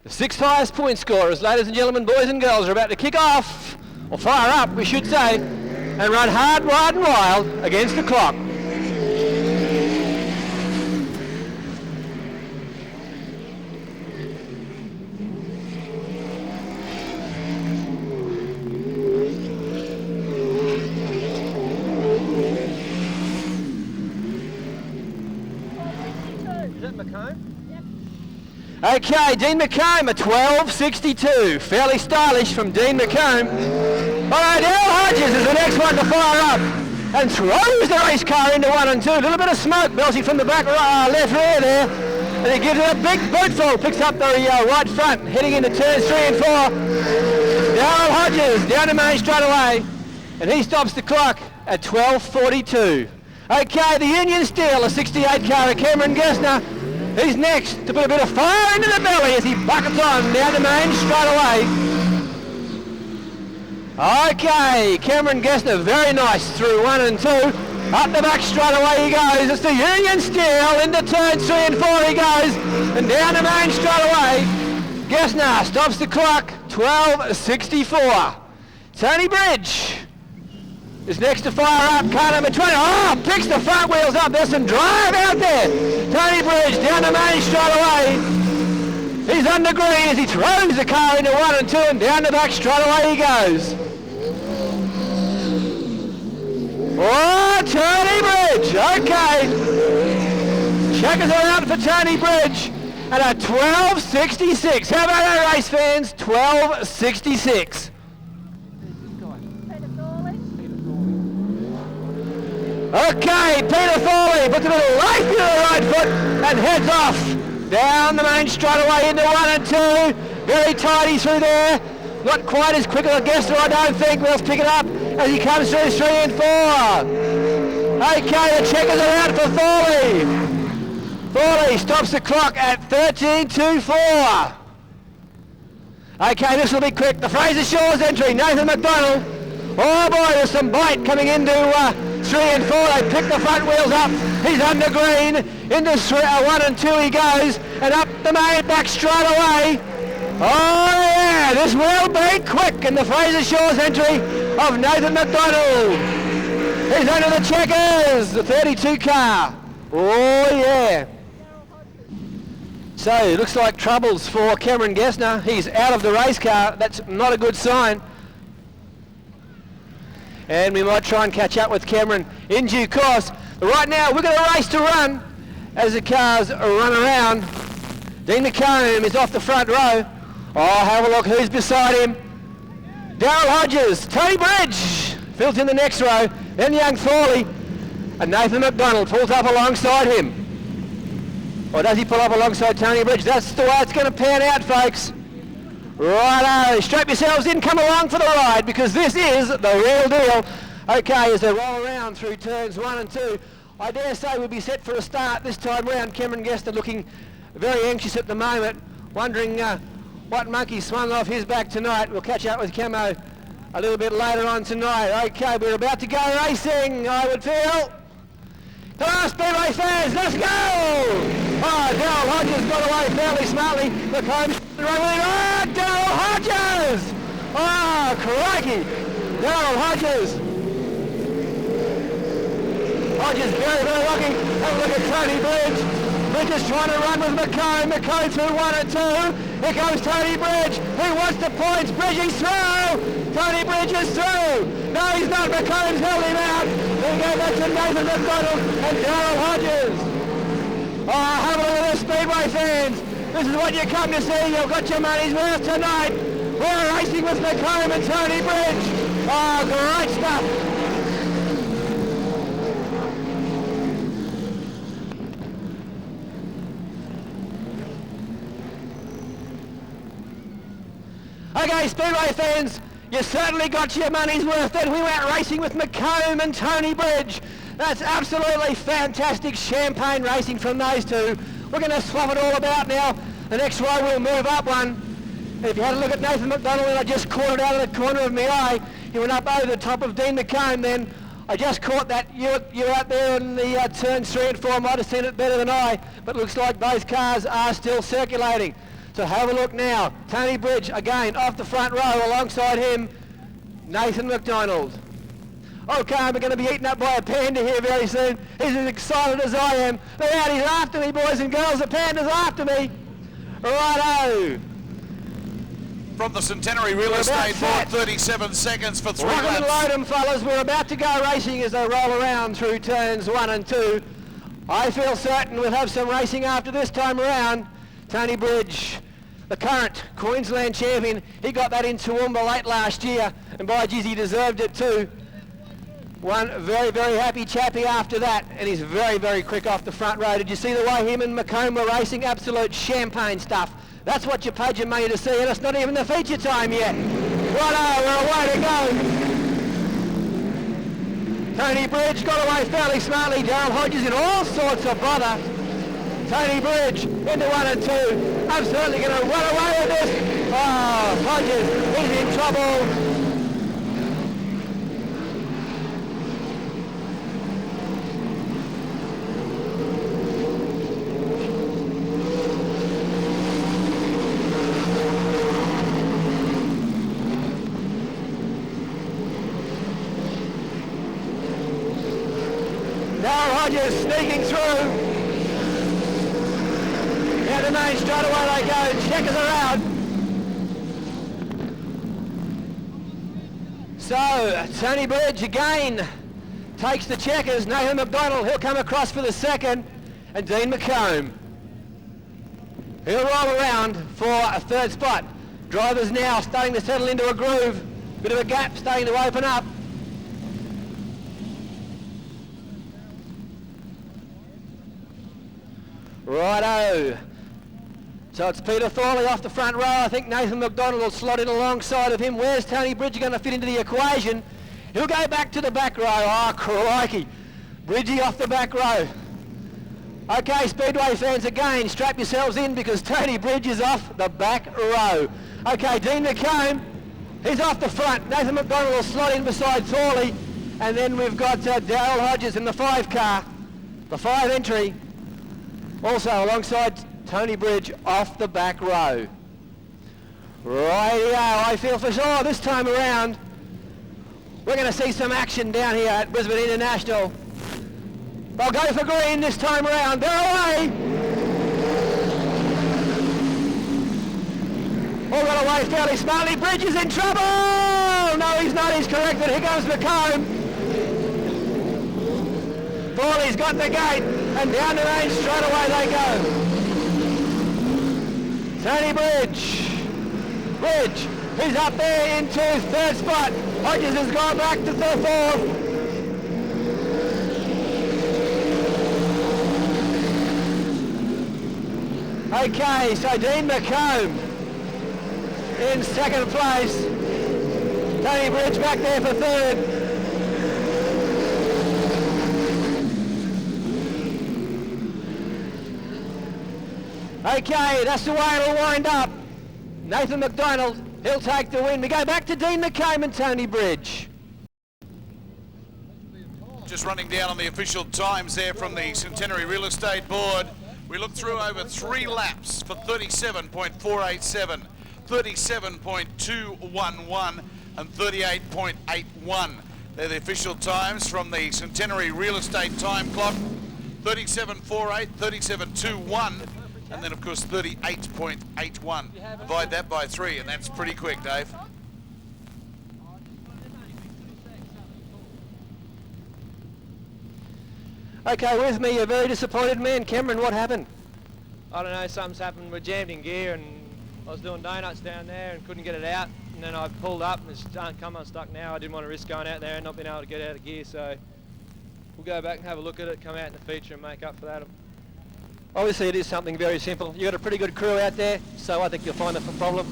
[SPEAKER 3] The 6th highest point scorers, ladies and gentlemen, boys and girls, are about to kick off, or fire up, we should say, and run hard, wide and wild against the clock. Is that McComb? Okay, Dean McComb, a 12.62. Fairly stylish from Dean McComb. All right, Daryl Hodges is the next one to fire up and throws the race car into 1 and 2. A little bit of smoke belching from the back left rear there. And he gives it a big bootful, picks up the right front, heading into turns 3 and 4. Daryl Hodges down the main straight away, and he stops the clock at 12.42. Okay, the Union Steel, a 68 car of Cameron Gessner. He's next to put a bit of fire into the belly as he buckets on down the main straight away. Okay, Cameron Gessner, very nice through 1 and 2. Up the back straight away he goes. It's the Union Steel into turns 3 and 4 he goes. And down the main straight away. Gessner stops the clock, 12.64. Tony Bridge is next to fire up, car number 20. Oh, picks the front wheels up. There's some drive out there. Tony Bridge down the main straight away. He's under green as he throws the car into 1 and 2 and down the back straight away he goes. Oh, Tony Bridge, okay. Checkers are out for Tony Bridge and a 12.66. How about that, race fans? 12.66. Okay, Peter Thorley puts a little life into the right foot and heads off down the main straight away into 1 and 2. Very tidy through there. Not quite as quick as a Gessner, I don't think. We'll pick it up as he comes through 3 and 4. Okay, the checkers are out for Thorley. Thorley stops the clock at 13.24. Okay, this will be quick. The Fraser Shaw's entry, Nathan McDonald. Oh boy, there's some bite coming into 3 and 4. They pick the front wheels up. He's under green. Into 1 and 2 he goes. And up the main back straight away. Oh yeah, this will be quick in the Fraser Shaw's entry of Nathan McDonald. He's under the checkers, the 32 car. Oh yeah. So it looks like troubles for Cameron Gessner. He's out of the race car. That's not a good sign. And we might try and catch up with Cameron in due course. But right now we're going to race to run as the cars run around. Dean McComb is off the front row. Oh, have a look who's beside him. Daryl Hodges, Tony Bridge fills in the next row. Then young Thorley and Nathan McDonald pulls up alongside him. Or does he pull up alongside Tony Bridge? That's the way it's going to pan out, folks. Righto, strap yourselves in, come along for the ride because this is the real deal. Okay, as they roll around through turns 1 and 2, I dare say we'll be set for a start this time round. Cameron Gessner looking very anxious at the moment, wondering what monkey swung off his back tonight. We'll catch up with Camo a little bit later on tonight. Okay, we're about to go racing, I would feel. Come on, Speedway fans, let's go! Oh, Daryl Hodges got away fairly smartly. Look home, oh, Daryl Hodges! Oh, crikey! Daryl Hodges. Hodges very, very lucky. Have a look at Tony Bridge. Bridge is trying to run with McComb. McComb through 1 and 2. Here comes Tony Bridge. He wants the points. Bridging through. Tony Bridge Bridge is through. No, he's not. McComb's held him out. Then go back to Nathan McDonald and Darryl Hodges. Oh, have a look at this, Speedway fans. This is what you come to see. You've got your money's worth tonight. We're racing with McComb and Tony Bridge. Oh, great stuff. Okay, Speedway fans, you certainly got your money's worth then. We went racing with McComb and Tony Bridge. That's absolutely fantastic champagne racing from those two. We're going to swap it all about now. The next row we'll move up one. If you had a look at Nathan McDonald, and I just caught it out of the corner of my eye, he went up over the top of Dean McComb then. I just caught that. You out there in the turns 3 and 4 might have seen it better than I, but looks like both cars are still circulating. So have a look now. Tony Bridge again off the front row, alongside him Nathan McDonald. Okay, we're going to be eaten up by a panda here very soon. He's as excited as I am. Look out, he's after me, boys and girls. The panda's after me. Righto.
[SPEAKER 1] From the Centenary Real Estate Board, 37 seconds for 3
[SPEAKER 3] Rock 'em and
[SPEAKER 1] laps.
[SPEAKER 3] load 'em, fellas. We're about to go racing as they roll around through turns 1 and 2. I feel certain we'll have some racing after this time around. Tony Bridge, the current Queensland champion, he got that in Toowoomba late last year, and by geez, he deserved it too. One very, very happy chappy after that, and he's very, very quick off the front row. Did you see the way him and McComb were racing? Absolute champagne stuff. That's what you paid your money to see, and it's not even the feature time yet. Righto, we're away to go. Tony Bridge got away fairly smartly. Darryl Hodges in all sorts of bother. Tony Bridge into 1 and 2. Absolutely going to run away with this. Oh, Hodges, he's in trouble. Darryl Hodges sneaking through. Down the main straight away they go. Checkers are out. So Tony Bridge again takes the checkers. Nathan McDonald, he'll come across for the second. And Dean McComb, he'll roll around for a third spot. Drivers now starting to settle into a groove. Bit of a gap starting to open up. Righto. So it's Peter Thorley off the front row. I think Nathan McDonald will slot in alongside of him. Where's Tony Bridge going to fit into the equation? He'll go back to the back row. Oh, crikey. Bridgie off the back row. Okay, Speedway fans, again, strap yourselves in because Tony Bridge is off the back row. Okay, Dean McComb, he's off the front. Nathan McDonald will slot in beside Thorley. And then we've got Darryl Hodges in the 5 car, the 5 entry. Also alongside Tony Bridge off the back row. Rightio, I feel for sure this time around we're going to see some action down here at Brisbane International. They'll go for green this time around. They're away. All got away fairly smartly. Bridge is in trouble. No, he's not. He's corrected. Here comes McComb. Thorley's got the gate, and down the range straight away they go. Tony Bridge. Bridge, he's up there into 3rd spot. Hodges has gone back to the 4th. Okay, so Dean McComb in 2nd place. Tony Bridge back there for 3rd. Okay, that's the way it'll wind up. Nathan McDonald, he'll take the win. We go back to Dean McComb and Tony Bridge.
[SPEAKER 1] Just running down on the official times there from the Centenary Real Estate Board. We look through over 3 laps for 37.487, 37.211 and 38.81. They're the official times from the Centenary Real Estate time clock. 37.48, 37.21. And then, of course, 38.81. Divide that by 3, and that's pretty quick, Dave.
[SPEAKER 3] Okay, with me, a very disappointed man. Cameron, what happened?
[SPEAKER 5] I don't know, something's happened. We're jammed in gear and I was doing donuts down there and couldn't get it out. And then I pulled up and it's come unstuck now. I didn't want to risk going out there and not being able to get out of gear, so we'll go back and have a look at it, come out in the feature and make up for that.
[SPEAKER 3] Obviously it is something very simple. You've got a pretty good crew out there, so I think you'll find the problem.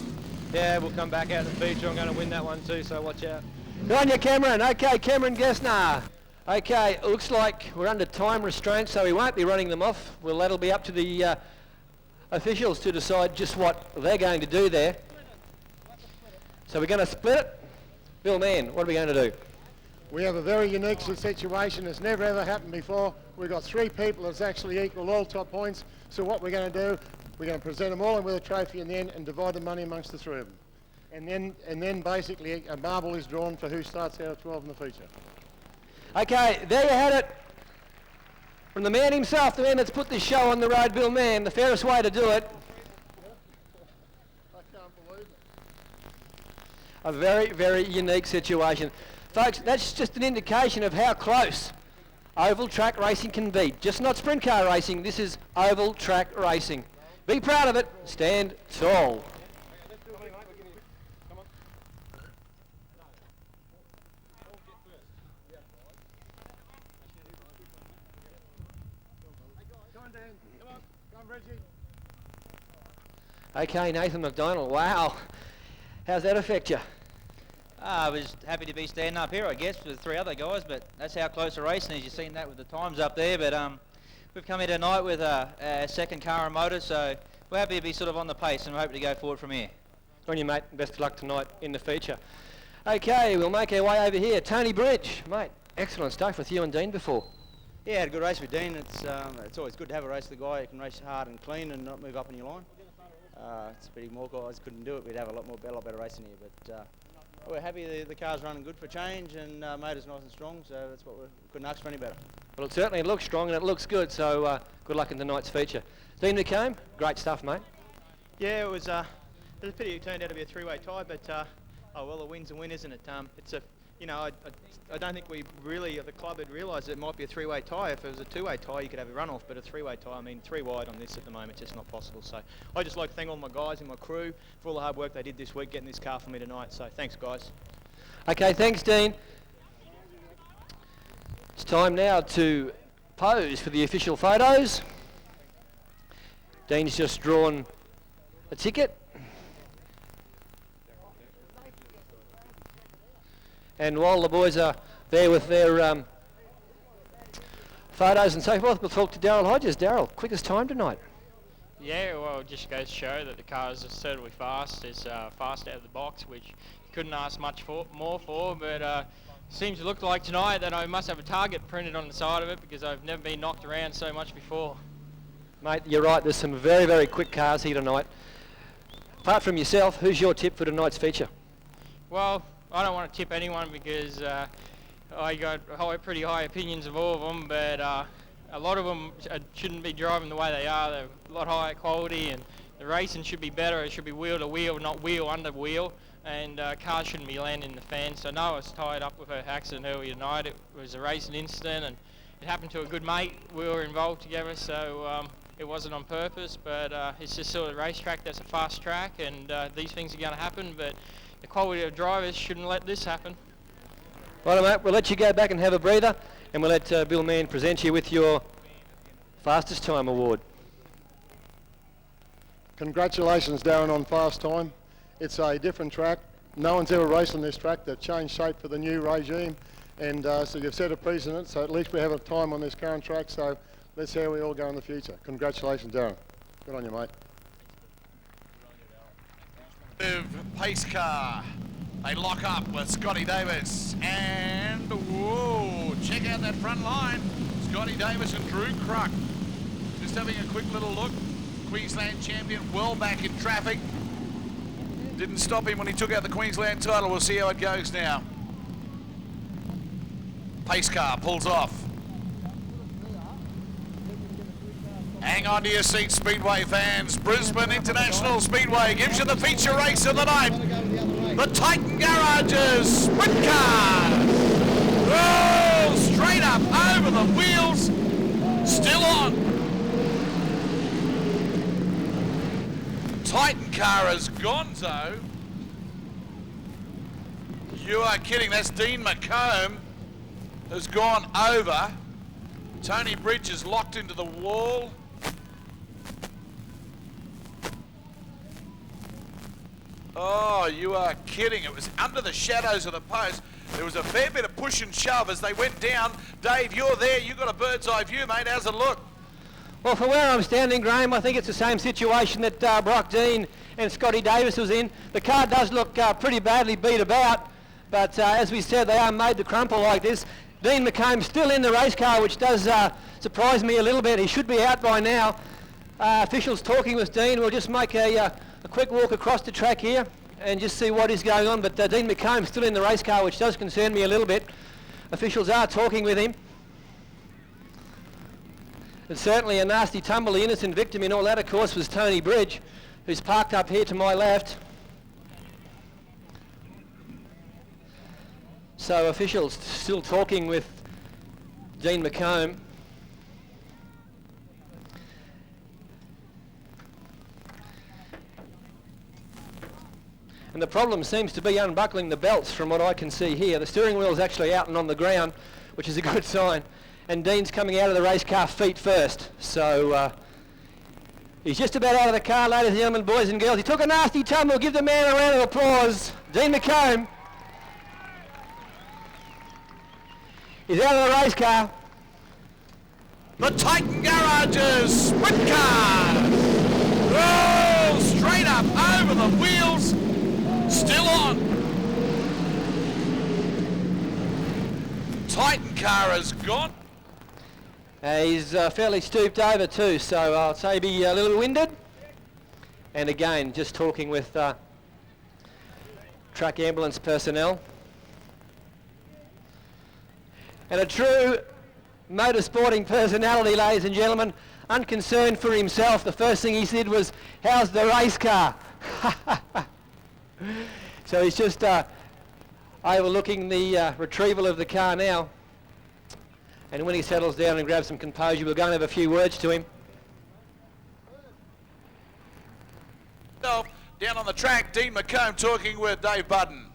[SPEAKER 5] Yeah, we'll come back out in the feature. I'm going to win that one too, so watch out.
[SPEAKER 3] Good on you, Cameron. Okay, Cameron Gessner. Okay, it looks like we're under time restraints, so we won't be running them off. Well, that'll be up to the officials to decide just what they're going to do there. So we're going to split it. Bill Mann, what are we going to do?
[SPEAKER 6] We have a very unique situation. It's never ever happened before. We've got 3 people that's actually equal all top points. So what we're going to do, we're going to present them all in with a trophy in the end and divide the money amongst the 3 of them. And then basically a marble is drawn for who starts out of 12 in the feature.
[SPEAKER 3] Okay, there you had it. From the man himself, the man that's put this show on the road, Bill Mann, the fairest way to do it.
[SPEAKER 6] I can't believe it.
[SPEAKER 3] A very, very unique situation. Folks, that's just an indication of how close oval track racing can be. Just not sprint car racing, this is oval track racing. Be proud of it, stand tall. Okay, Nathan McDonald, wow. How's that affect you?
[SPEAKER 7] I was happy to be standing up here, I guess, with 3 other guys, but that's how close the racing is. You've seen that with the times up there, but we've come here tonight with a second car and motor, so we're happy to be sort of on the pace and we're hoping to go forward from here.
[SPEAKER 3] Good on you, mate. Best of luck tonight in the feature. Okay, we'll make our way over here. Tony Bridge, mate, excellent stuff with you and Dean before.
[SPEAKER 8] Yeah, had a good race with Dean. It's always good to have a race with a guy who can race hard and clean and not move up in your line. It's a pity more guys couldn't do it. We'd have a lot better racing here, but we're happy the car's running good for change and motor's nice and strong, so that's what we couldn't ask for any better.
[SPEAKER 3] Well, it certainly looks strong and it looks good, so good luck in tonight's feature. Dean McComb, great stuff, mate.
[SPEAKER 5] Yeah, it was a pity it turned out to be a 3-way tie, but oh well, a win's a win, isn't it? It's a, you know, I don't think we really, the club had realised it might be a 3-way tie. If it was a 2-way tie, you could have a run-off, but a 3-way tie, I mean, 3 wide on this at the moment, just not possible. So I just like to thank all my guys and my crew for all the hard work they did this week getting this car for me tonight. So thanks, guys.
[SPEAKER 3] Okay, thanks, Dean. It's time now to pose for the official photos. Dean's just drawn a ticket. And while the boys are there with their photos and so forth, we'll talk to Daryl Hodges. Daryl, quickest time tonight.
[SPEAKER 9] Yeah, well, it just goes to show that the cars are certainly fast. It's fast out of the box, which you couldn't ask much more for, but seems to look like tonight that I must have a target printed on the side of it because I've never been knocked around so much before.
[SPEAKER 3] Mate, you're right, there's some very, very quick cars here tonight. Apart from yourself, who's your tip for tonight's feature?
[SPEAKER 9] Well, I don't want to tip anyone because I got pretty high opinions of all of them, but a lot of them shouldn't be driving the way they are. They're a lot higher quality and the racing should be better. It should be wheel to wheel, not wheel under wheel, and cars shouldn't be landing in the fence. So Noah was tied up with her accident earlier tonight. It was a racing incident and it happened to a good mate. We were involved together, so it wasn't on purpose, but it's just sort of a racetrack that's a fast track, and these things are going to happen, but the quality of drivers shouldn't let this happen.
[SPEAKER 3] Right, mate, we'll let you go back and have a breather, and we'll let Bill Mann present you with your fastest time award.
[SPEAKER 6] Congratulations, Darren, on fast time. It's a different track. No one's ever raced on this track. They've changed shape for the new regime, and so you've set a precedent, so at least we have a time on this current track, so let's see how we all go in the future. Congratulations, Darren. Good on you, mate.
[SPEAKER 1] Pace car. They lock up with Scotty Davis and whoa, check out that front line. Scotty Davis and Drew Cruck. Just having a quick little look. Queensland champion well back in traffic. Didn't stop him when he took out the Queensland title. We'll see how it goes now. Pace car pulls off. Hang on to your seats, Speedway fans. Brisbane International Speedway gives you the feature race of the night. The Titan Garages Sprintcars. Oh, straight up over the wheels. Titan car has gonzo. You are kidding, that's Dean McComb has gone over. Tony Bridge is locked into the wall. Oh, you are kidding. It was under the shadows of the post. There was a fair bit of push and shove as they went down. Dave, you're there. You've got a bird's eye view, mate. How's it look?
[SPEAKER 3] Well, from where I'm standing, Graham, I think it's the same situation that Brock Dean and Scotty Davis was in. The car does look pretty badly beat about, but as we said, they are made to crumple like this. Dean McComb's still in the race car, which does surprise me a little bit. He should be out by now. Officials talking with Dean. We'll just make a quick walk across the track here and just see what is going on. But Dean McComb's still in the race car, which does concern me a little bit. Officials are talking with him. It's certainly a nasty tumble. The innocent victim in all that, of course, was Tony Bridge, who's parked up here to my left. So officials still talking with Dean McComb. And the problem seems to be unbuckling the belts from what I can see here. The steering wheel is actually out and on the ground, which is a good sign. And Dean's coming out of the race car feet first. So he's just about out of the car, ladies and gentlemen, boys and girls. He took a nasty tumble. Give the man a round of applause. Dean McComb is out of the race car.
[SPEAKER 1] The Titan Garages Sprintcars roll straight up over the wheels. Still on. Titan car has gone.
[SPEAKER 3] He's fairly stooped over too, so I'll say be a little winded. And again, just talking with truck ambulance personnel. And a true motorsporting personality, ladies and gentlemen, unconcerned for himself. The first thing he said was, "How's the race car?" So he's just overlooking the retrieval of the car now. And when he settles down and grabs some composure, we'll go and have a few words to him.
[SPEAKER 1] Down on the track, Dean McComb talking with Dave Budden.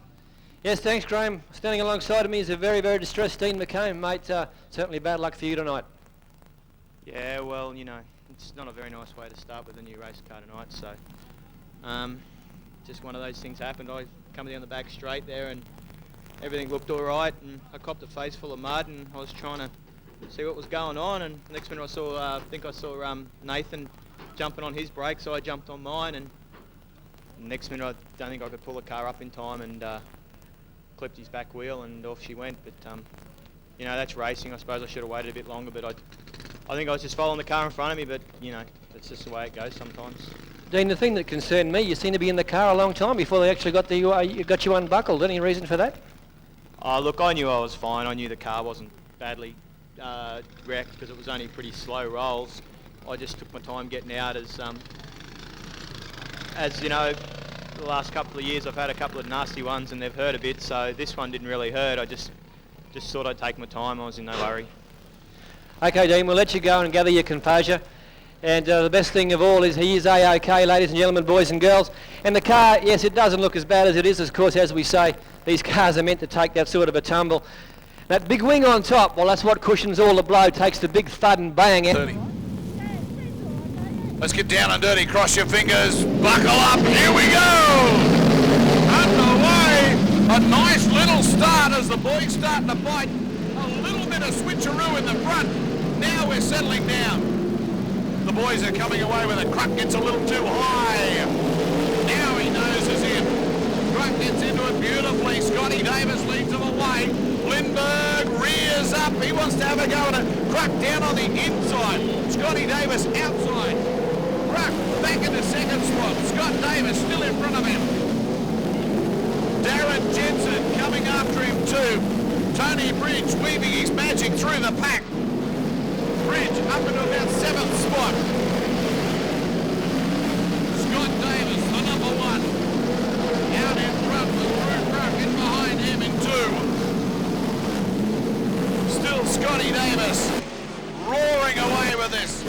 [SPEAKER 3] Yes, thanks, Graham. Standing alongside of me is a very, very distressed Dean McComb, mate. Certainly bad luck for you tonight.
[SPEAKER 5] Yeah, well, you know, it's not a very nice way to start with a new race car tonight, so just one of those things happened. I come down the back straight there and everything looked all right, and I copped a face full of mud, and I was trying to see what was going on, and next minute I saw, I think I saw Nathan jumping on his brake, so I jumped on mine, and next minute I don't think I could pull the car up in time, and clipped his back wheel, and off she went. But you know, that's racing. I suppose I should have waited a bit longer, but I think I was just following the car in front of me, but you know, that's just the way it goes sometimes.
[SPEAKER 3] Dean, the thing that concerned me, you seem to be in the car a long time before they actually got you unbuckled. Any reason for that?
[SPEAKER 5] Oh, look, I knew I was fine. I knew the car wasn't badly wrecked because it was only pretty slow rolls. I just took my time getting out as you know, the last couple of years I've had a couple of nasty ones and they've hurt a bit, so this one didn't really hurt. I just thought I'd take my time. I was in no hurry.
[SPEAKER 3] Okay, Dean, we'll let you go and gather your composure. And the best thing of all is he is A-OK, ladies and gentlemen, boys and girls. And the car, yes, it doesn't look as bad as it is. Of course, as we say, these cars are meant to take that sort of a tumble. That big wing on top, well, that's what cushions all the blow, takes the big thud and bang.
[SPEAKER 1] 30. Let's get down and dirty. Cross your fingers. Buckle up. Here we go. Underway. A nice little start as the boys starting to bite. A little bit of switcheroo in the front. Now we're settling down. The boys are coming away with it. Cruck gets a little too high. Now he noses in. Cruck gets into it beautifully. Scotty Davis leads him away. Lindbergh rears up. He wants to have a go at it. Cruck down on the inside. Scotty Davis outside. Cruck back in the second spot. Scott Davis still in front of him. Darren Jensen coming after him too. Tony Bridge weaving his magic through the pack. Bridge up into about 7th spot. Scott Davis, the number 1. Out in front with Drew Cruck in behind him in 2. Still Scotty Davis roaring away with this.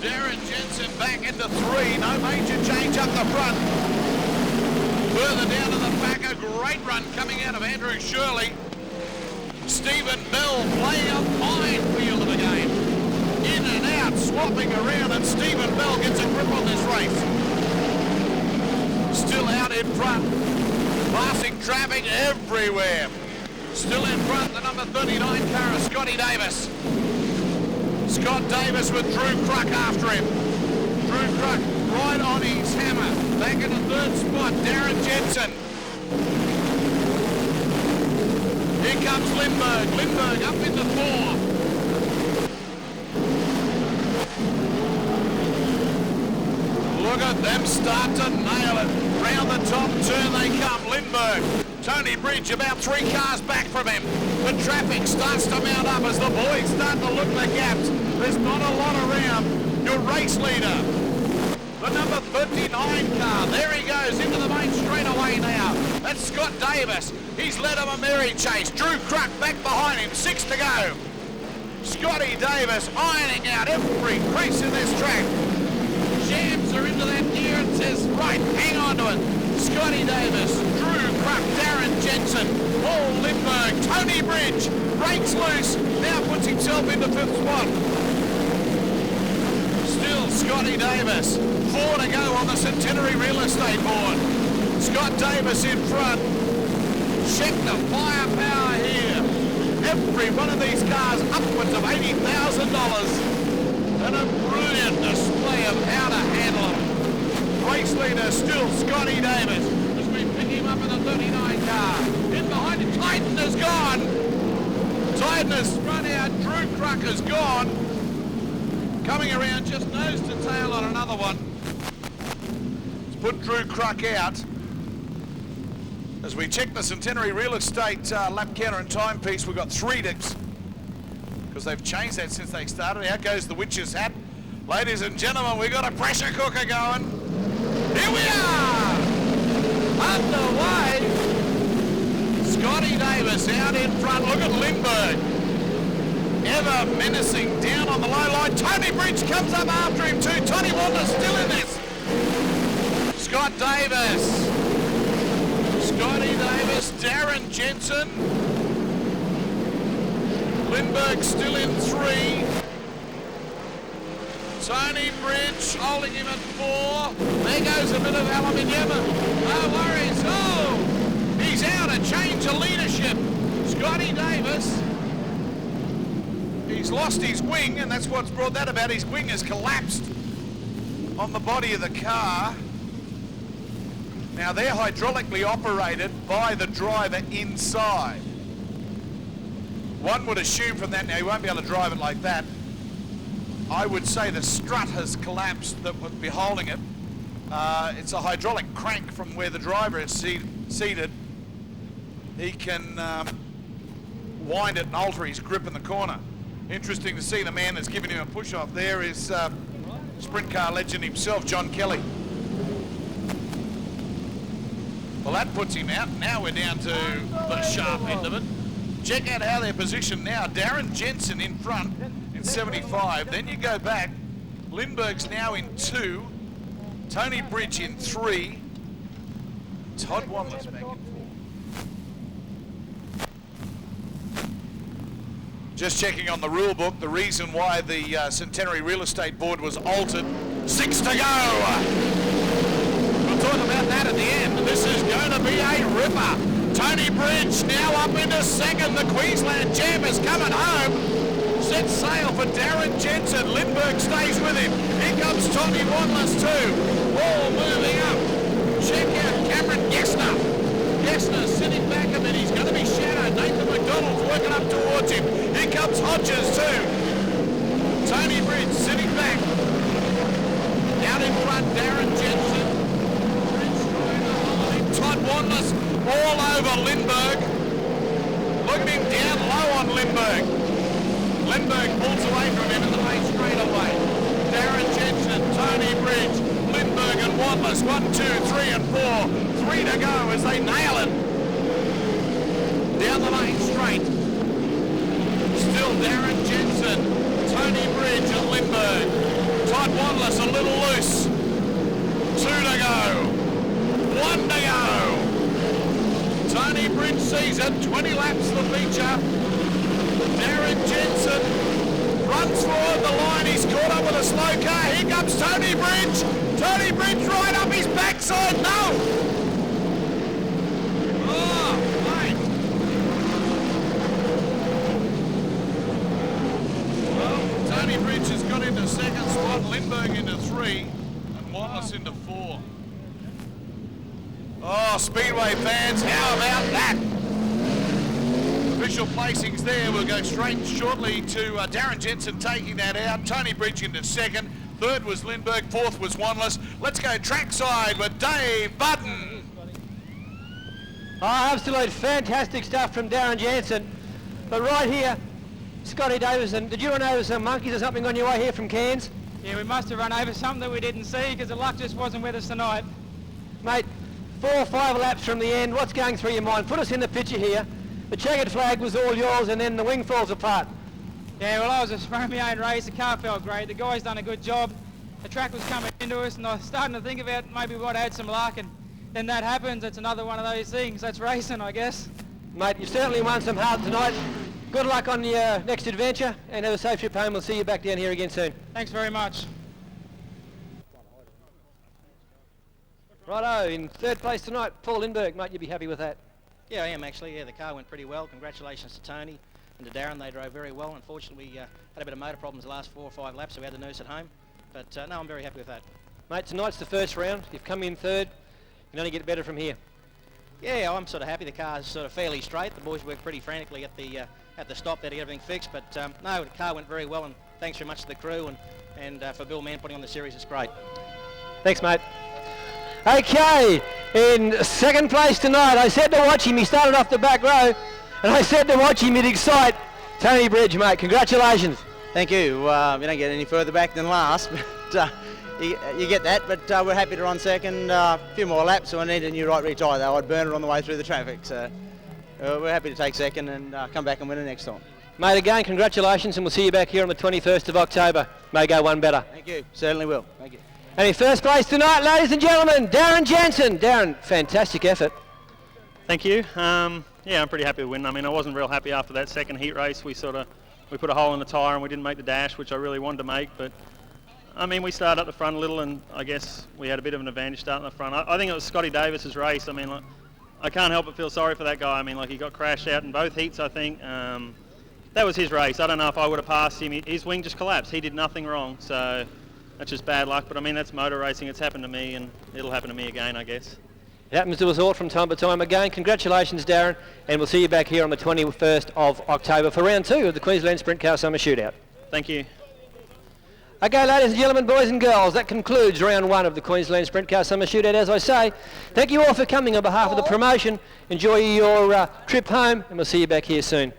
[SPEAKER 1] Darren Jensen back into 3. No major change up the front. Further down to the back, a great run coming out of Andrew Shirley. Stephen Bell playing a fine field of the game. In and out, swapping around, and Stephen Bell gets a grip on this race. Still out in front. Passing traffic everywhere. Still in front, the number 39 car is Scotty Davis. Scott Davis with Drew Cruck after him. Drew Cruck right on his hammer. Back in the 3rd spot, Darren Jensen. Here comes Lindbergh. Lindbergh up into 4. Look at them start to nail it. Round the top turn they come. Lindbergh. Tony Bridge about 3 cars back from him. The traffic starts to mount up as the boys start to look the gaps. There's not a lot around. Your race leader, the number 39 car. There he goes into the main straightaway now. That's Scott Davis. He's led him a merry chase. Drew Cruck back behind him. 6 to go. Scotty Davis ironing out every crease in this track. Jams are into that gear and says, right, hang on to it. Scotty Davis, Drew Cruck, Darren Jensen, Paul Lindbergh, Tony Bridge, breaks loose, now puts himself into 5th spot. Still Scotty Davis, 4 to go on the Centenary Real Estate board. Scott Davis in front. Check the firepower here. Every one of these cars upwards of $80,000. And a brilliant display of how to handle them. Race leader still Scotty Davis as we pick him up in the 39 car. In behind him, Titan is gone. Titan has run out, Drew Cruck is gone. Coming around just nose to tail on another one. Let's put Drew Cruck out. As we check the Centenary Real Estate lap counter and timepiece, we've got 3 dips. Because they've changed that since they started. Out goes the witch's hat. Ladies and gentlemen, we've got a pressure cooker going. Here we are! Underway! Scotty Davis out in front. Look at Lindbergh. Ever menacing down on the low line. Tony Bridge comes up after him too. Tony Wander's still in this. Scott Davis. Scotty Davis. Darren Jensen. Lindbergh still in 3. Tony Bridge holding him at 4. There goes a bit of aluminium. No worries. Oh, he's out. A change of leadership. Scotty Davis. He's lost his wing, and that's what's brought that about. His wing has collapsed on the body of the car. Now they're hydraulically operated by the driver inside. One would assume from that, now he won't be able to drive it like that. I would say the strut has collapsed that would be holding it. It's a hydraulic crank from where the driver is seated. He can wind it and alter his grip in the corner. Interesting to see the man that's giving him a push-off there is sprint car legend himself, John Kelly. Well, that puts him out. Now we're down to the sharp end of it. Check out how they're positioned now. Darren Jensen in front in 75. Then you go back. Lindbergh's now in 2. Tony Bridge in 3. Todd Wander's back in 4. Just checking on the rule book, the reason why the Centenary Real Estate Board was altered. 6 to go. We'll talk about that at the end. This is going to be a ripper. Tony Bridge now up into 2nd. The Queensland champ is coming home. Set sail for Darren Jensen. Lindbergh stays with him. Here comes Tommy Wanless too. All moving up. Check out Cameron Gessner. Gessner sitting back a bit. He's going to be shadowed. Nathan McDonald's working up towards him. Here comes Hodges too. Tony Bridge sitting back. Out in front, Darren Jensen. Todd Wanless all over Lindbergh. Look at him down low on Lindbergh. Lindbergh pulls away from him in the main straightaway. Darren Jensen, Tony Bridge, Lindbergh and Wanless. 1, 2, 3 and 4. 3 to go as they nail it. Down the main straight. Still Darren Jensen, Tony Bridge and Lindbergh. Todd Wanless a little loose. 2 to go. 1 to go. Tony Bridge sees it. 20 laps the feature. Darren Jensen runs forward the line. He's caught up with a slow car. Here comes Tony Bridge. Tony Bridge right up his backside. No. Oh, mate. Well, Tony Bridge has got into second spot. Lindbergh into 3. And Wallace into 4. Oh, Speedway fans, how about that? Official placings there. We'll go straight shortly to Darren Jensen taking that out. Tony Bridge into second. Third was Lindbergh. Fourth was Wanless. Let's go trackside with Dave Budden.
[SPEAKER 3] Oh, absolute fantastic stuff from Darren Jensen. But right here, Scotty Davison, did you run over some monkeys or something on your way here from Cairns?
[SPEAKER 4] Yeah, we must have run over something that we didn't see because the luck just wasn't with us tonight.
[SPEAKER 3] Mate, 4 or 5 laps from the end, what's going through your mind? Put us in the picture here. The checkered flag was all yours and then the wing falls apart.
[SPEAKER 4] Yeah, well, I was just running my own race. The car felt great. The guys done a good job. The track was coming into us and I was starting to think about maybe we might have had some luck, and then that happens. It's another one of those things. That's racing, I guess.
[SPEAKER 3] Mate, you certainly won some hard tonight. Good luck on your next adventure and have a safe trip home. We'll see you back down here again soon.
[SPEAKER 4] Thanks very much.
[SPEAKER 3] Righto, in third place tonight, Paul Lindbergh. Mate, you'd be happy with that.
[SPEAKER 10] Yeah, I am actually. Yeah, the car went pretty well. Congratulations to Tony and to Darren. They drove very well. Unfortunately, we had a bit of motor problems the last 4 or 5 laps, so we had to nurse at home. But no, I'm very happy with that.
[SPEAKER 3] Mate, tonight's the first round. You've come in third. You can only get better from here.
[SPEAKER 10] Yeah, I'm sort of happy. The car's sort of fairly straight. The boys worked pretty frantically at the stop there to get everything fixed. But no, the car went very well, and thanks very much to the crew and for Bill Mann putting on the series. It's great.
[SPEAKER 3] Thanks, mate. Okay, in second place tonight, I said to watch him, he started off the back row, and I said to watch him, he'd excite. Tony Bridge, mate, congratulations.
[SPEAKER 8] Thank you. We don't get any further back than last, but you get that. But we're happy to run second. A few more laps, so I need a new right rear tyre though. I'd burn it on the way through the traffic. So we're happy to take second and come back and win it next time.
[SPEAKER 3] Mate, again, congratulations, and we'll see you back here on the 21st of October. May go one better.
[SPEAKER 8] Thank you. Certainly will. Thank you.
[SPEAKER 3] And in first place tonight, ladies and gentlemen, Darren Jensen. Darren, fantastic effort.
[SPEAKER 11] Thank you. Yeah, I'm pretty happy with winning. I mean, I wasn't real happy after that second heat race. We put a hole in the tyre and we didn't make the dash, which I really wanted to make. But I mean, we started up the front a little, and I guess we had a bit of an advantage starting up the front. I think it was Scotty Davis's race. I mean, like, I can't help but feel sorry for that guy. I mean, like, he got crashed out in both heats, I think. That was his race. I don't know if I would have passed him. His wing just collapsed. He did nothing wrong, so that's just bad luck. But I mean, that's motor racing. It's happened to me, and it'll happen to me again, I guess.
[SPEAKER 3] It happens to us all from time to time. Again, congratulations, Darren, and we'll see you back here on the 21st of October for round 2 of the Queensland Sprint Car Summer Shootout.
[SPEAKER 11] Thank you.
[SPEAKER 3] Okay, ladies and gentlemen, boys and girls, that concludes round 1 of the Queensland Sprint Car Summer Shootout. As I say, thank you all for coming on behalf of the promotion. Enjoy your trip home, and we'll see you back here soon.